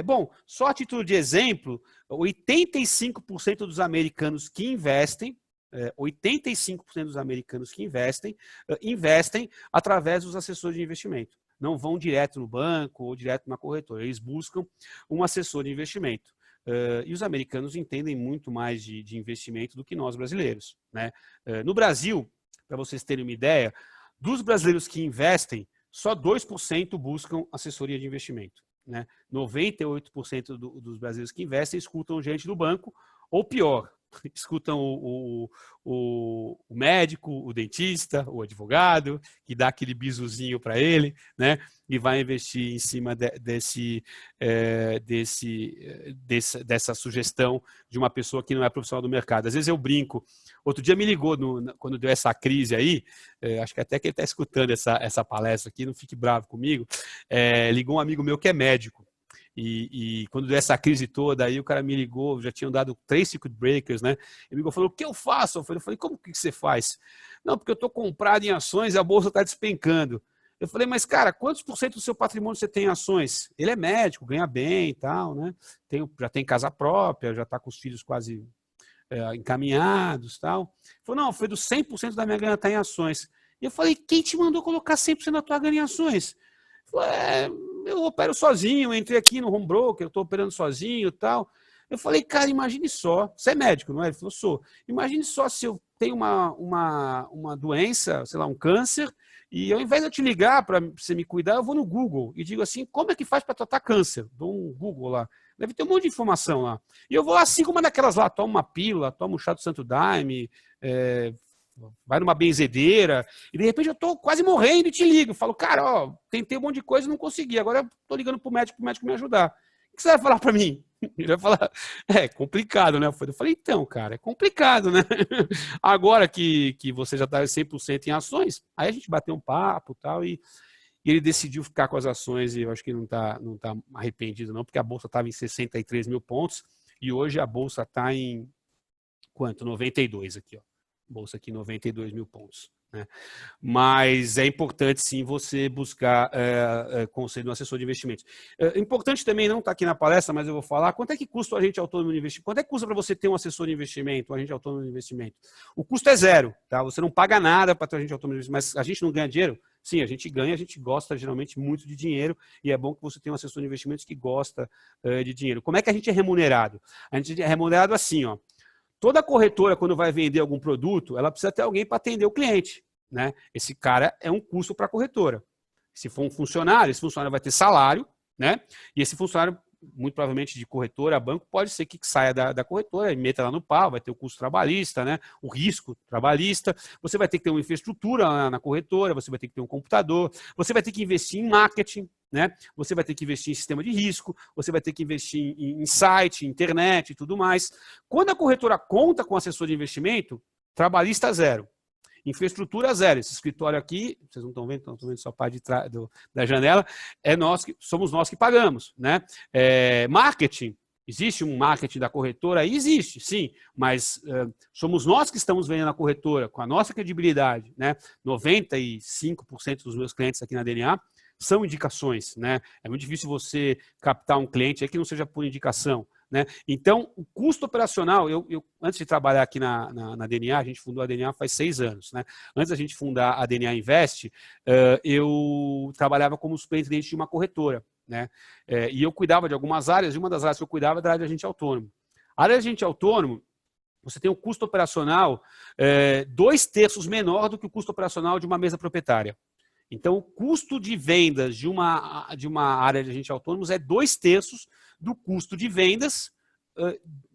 Bom, só a título de exemplo, 85% dos americanos que investem, 85% dos americanos que investem através dos assessores de investimento. Não vão direto no banco ou direto na corretora. Eles buscam um assessor de investimento. E os americanos entendem muito mais de investimento do que nós brasileiros, né? No Brasil, para vocês terem uma ideia, dos brasileiros que investem, só 2% buscam assessoria de investimento, né? 98% dos brasileiros que investem escutam gente do banco, ou pior, escutam o médico, o dentista, o advogado, que dá aquele bisuzinho para ele, né? E vai investir em cima dessa sugestão de uma pessoa que não é profissional do mercado. Às vezes eu brinco. Outro dia me ligou, quando deu essa crise aí, acho que até que ele está escutando essa palestra aqui, não fique bravo comigo, ligou um amigo meu que é médico. E quando deu essa crise toda, aí o cara me ligou, já tinham dado 3 circuit breakers, né? Ele me ligou, falou, o que eu faço? Eu falei, como que você faz? Não, porque eu estou comprado em ações e a bolsa está despencando. Eu falei, mas cara, quantos por cento do seu patrimônio você tem em ações? Ele é médico, ganha bem e tal, né? Já tem casa própria, já está com os filhos quase encaminhados e tal. Ele falou, não, foi dos 100% da minha grana está em ações. E eu falei, quem te mandou colocar 100% da tua grana em ações? Ele falou, eu opero sozinho, entrei aqui no home broker, eu estou operando sozinho e tal. Eu falei, cara, imagine só, você é médico, não é? Ele falou, sou. Imagine só se eu tenho uma doença, sei lá, um câncer, e ao invés de eu te ligar para você me cuidar, eu vou no Google e digo assim, como é que faz para tratar câncer? Dou um Google lá. Deve ter um monte de informação lá. E eu vou lá, assim como uma daquelas lá, toma uma pílula, toma um chá do Santo Daime, vai numa benzedeira, e de repente eu tô quase morrendo e te ligo. Falo, cara, ó, tentei um monte de coisa e não consegui. Agora eu tô ligando pro médico me ajudar. O que você vai falar para mim? Ele vai falar, é complicado, né? Eu falei, então, cara, é complicado, né? Agora que você já tá 100% em ações, aí a gente bateu um papo e ele decidiu ficar com as ações e eu acho que não tá arrependido não, porque a bolsa estava em 63 mil pontos e hoje a bolsa está em quanto? 92 aqui, ó. Bolsa aqui 92 mil pontos, né? Mas é importante sim você buscar conselho do assessor de investimentos. Importante também, não está aqui na palestra, mas eu vou falar, quanto é que custa o agente autônomo de investimento? Quanto é que custa para você ter um assessor de investimento, um agente autônomo de investimento? O custo é zero, tá? Você não paga nada para ter um agente autônomo de investimento, mas a gente não ganha dinheiro? Sim, a gente ganha, a gente gosta geralmente muito de dinheiro e é bom que você tenha um assessor de investimentos que gosta de dinheiro. Como é que a gente é remunerado? A gente é remunerado assim, ó. Toda corretora, quando vai vender algum produto, ela precisa ter alguém para atender o cliente, né? Esse cara é um custo para a corretora. Se for um funcionário, esse funcionário vai ter salário, né? E esse funcionário, muito provavelmente de corretora a banco, pode ser que saia da corretora e meta lá no pau, vai ter o custo trabalhista, né? O risco trabalhista. Você vai ter que ter uma infraestrutura na corretora, você vai ter que ter um computador, você vai ter que investir em marketing, né? Você vai ter que investir em sistema de risco, você vai ter que investir em site, internet e tudo mais. Quando a corretora conta com assessor de investimento, trabalhista zero. Infraestrutura zero. Esse escritório aqui, vocês não estão vendo só a parte de trás da janela, somos nós que pagamos, né? Marketing, existe um marketing da corretora? Existe, sim, mas somos nós que estamos vendendo a corretora com a nossa credibilidade, né? 95% dos meus clientes aqui na DNA são indicações, né? É muito difícil você captar um cliente aí que não seja por indicação, né? Então, o custo operacional, eu antes de trabalhar aqui na DNA, a gente fundou a DNA faz 6 anos, né? Antes da gente fundar a DNA Invest, eu trabalhava como superintendente de uma corretora, né? E eu cuidava de algumas áreas, e uma das áreas que eu cuidava era da área de agente autônomo. A área de agente autônomo, você tem um custo operacional 2/3 menor do que o custo operacional de uma mesa proprietária. Então, o custo de vendas de uma área de agente autônomos é 2/3 do custo de vendas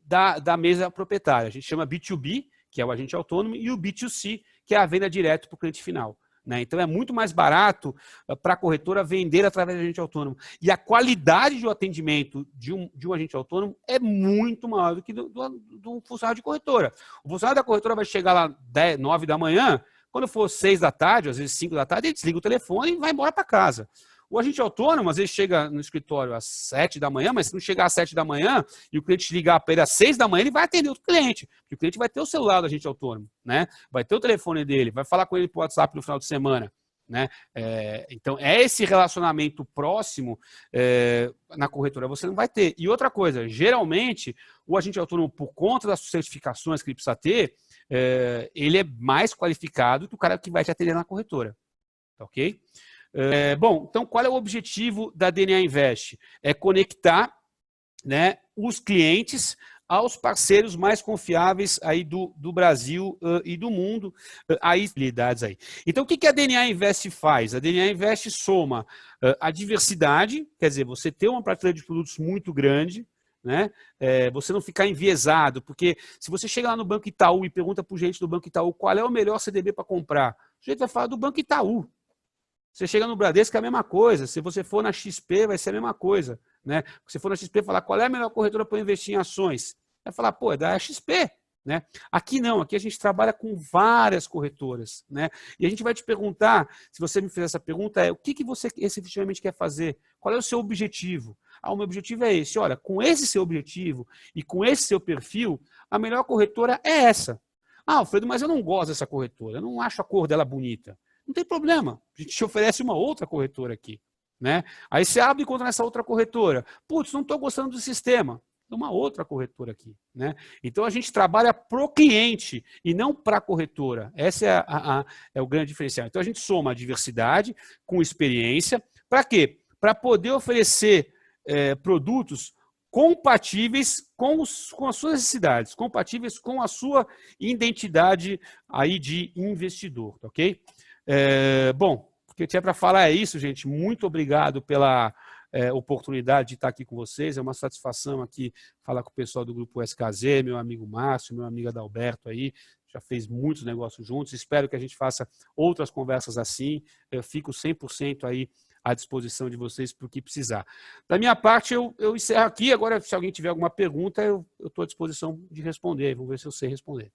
da mesa proprietária. A gente chama B2B, que é o agente autônomo, e o B2C, que é a venda direto para o cliente final, né? Então, é muito mais barato para a corretora vender através do agente autônomo. E a qualidade do atendimento de um agente autônomo é muito maior do que do funcionário de corretora. O funcionário da corretora vai chegar lá 9 da manhã, quando for 6 da tarde, às vezes 5 da tarde, ele desliga o telefone e vai embora para casa. O agente autônomo, às vezes, chega no escritório às 7 da manhã, mas se não chegar às 7 da manhã e o cliente ligar para ele às 6 da manhã, ele vai atender o cliente. Porque o cliente vai ter o celular do agente autônomo, né? Vai ter o telefone dele, vai falar com ele por WhatsApp no final de semana. Né? Então, esse relacionamento próximo na corretora você não vai ter. E outra coisa, geralmente, o agente autônomo, por conta das certificações que ele precisa ter, ele é mais qualificado que o cara que vai te atender na corretora. Ok? Bom, então qual é o objetivo da DNA Invest? É conectar, né, os clientes aos parceiros mais confiáveis aí do Brasil e do mundo, aí habilidades aí. Então, o que a DNA Invest faz? A DNA Invest soma a diversidade, quer dizer, você ter uma prateleira de produtos muito grande, né? Você não ficar enviesado, porque se você chega lá no Banco Itaú e pergunta para o gerente do Banco Itaú qual é o melhor CDB para comprar, o gerente vai falar do Banco Itaú. Você chega no Bradesco é a mesma coisa, se você for na XP vai ser a mesma coisa. Né? Se for na XP falar qual é a melhor corretora para investir em ações, vai falar, pô, é da XP. Né? Aqui não, aqui a gente trabalha com várias corretoras. Né? E a gente vai te perguntar, se você me fizer essa pergunta, o que você efetivamente quer fazer? Qual é o seu objetivo? O meu objetivo é esse. Olha, com esse seu objetivo e com esse seu perfil, a melhor corretora é essa. Alfredo, mas eu não gosto dessa corretora, eu não acho a cor dela bonita. Não tem problema, a gente te oferece uma outra corretora aqui. Né? Aí você abre conta nessa outra corretora. Putz, não estou gostando do sistema. Tem uma outra corretora aqui. Né? Então a gente trabalha para o cliente e não para a corretora. Esse é o grande diferencial. Então a gente soma a diversidade com experiência. Para quê? Para poder oferecer produtos compatíveis com as suas necessidades, compatíveis com a sua identidade aí de investidor. Ok? Bom, o que eu tinha para falar é isso, gente. Muito obrigado pela oportunidade de estar aqui com vocês. É uma satisfação aqui falar com o pessoal do Grupo SKZ, meu amigo Márcio, meu amigo Adalberto aí. Já fez muitos negócios juntos. Espero que a gente faça outras conversas assim. Eu fico 100% aí à disposição de vocês para o que precisar. Da minha parte, eu encerro aqui. Agora, se alguém tiver alguma pergunta, eu estou à disposição de responder. Vamos ver se eu sei responder.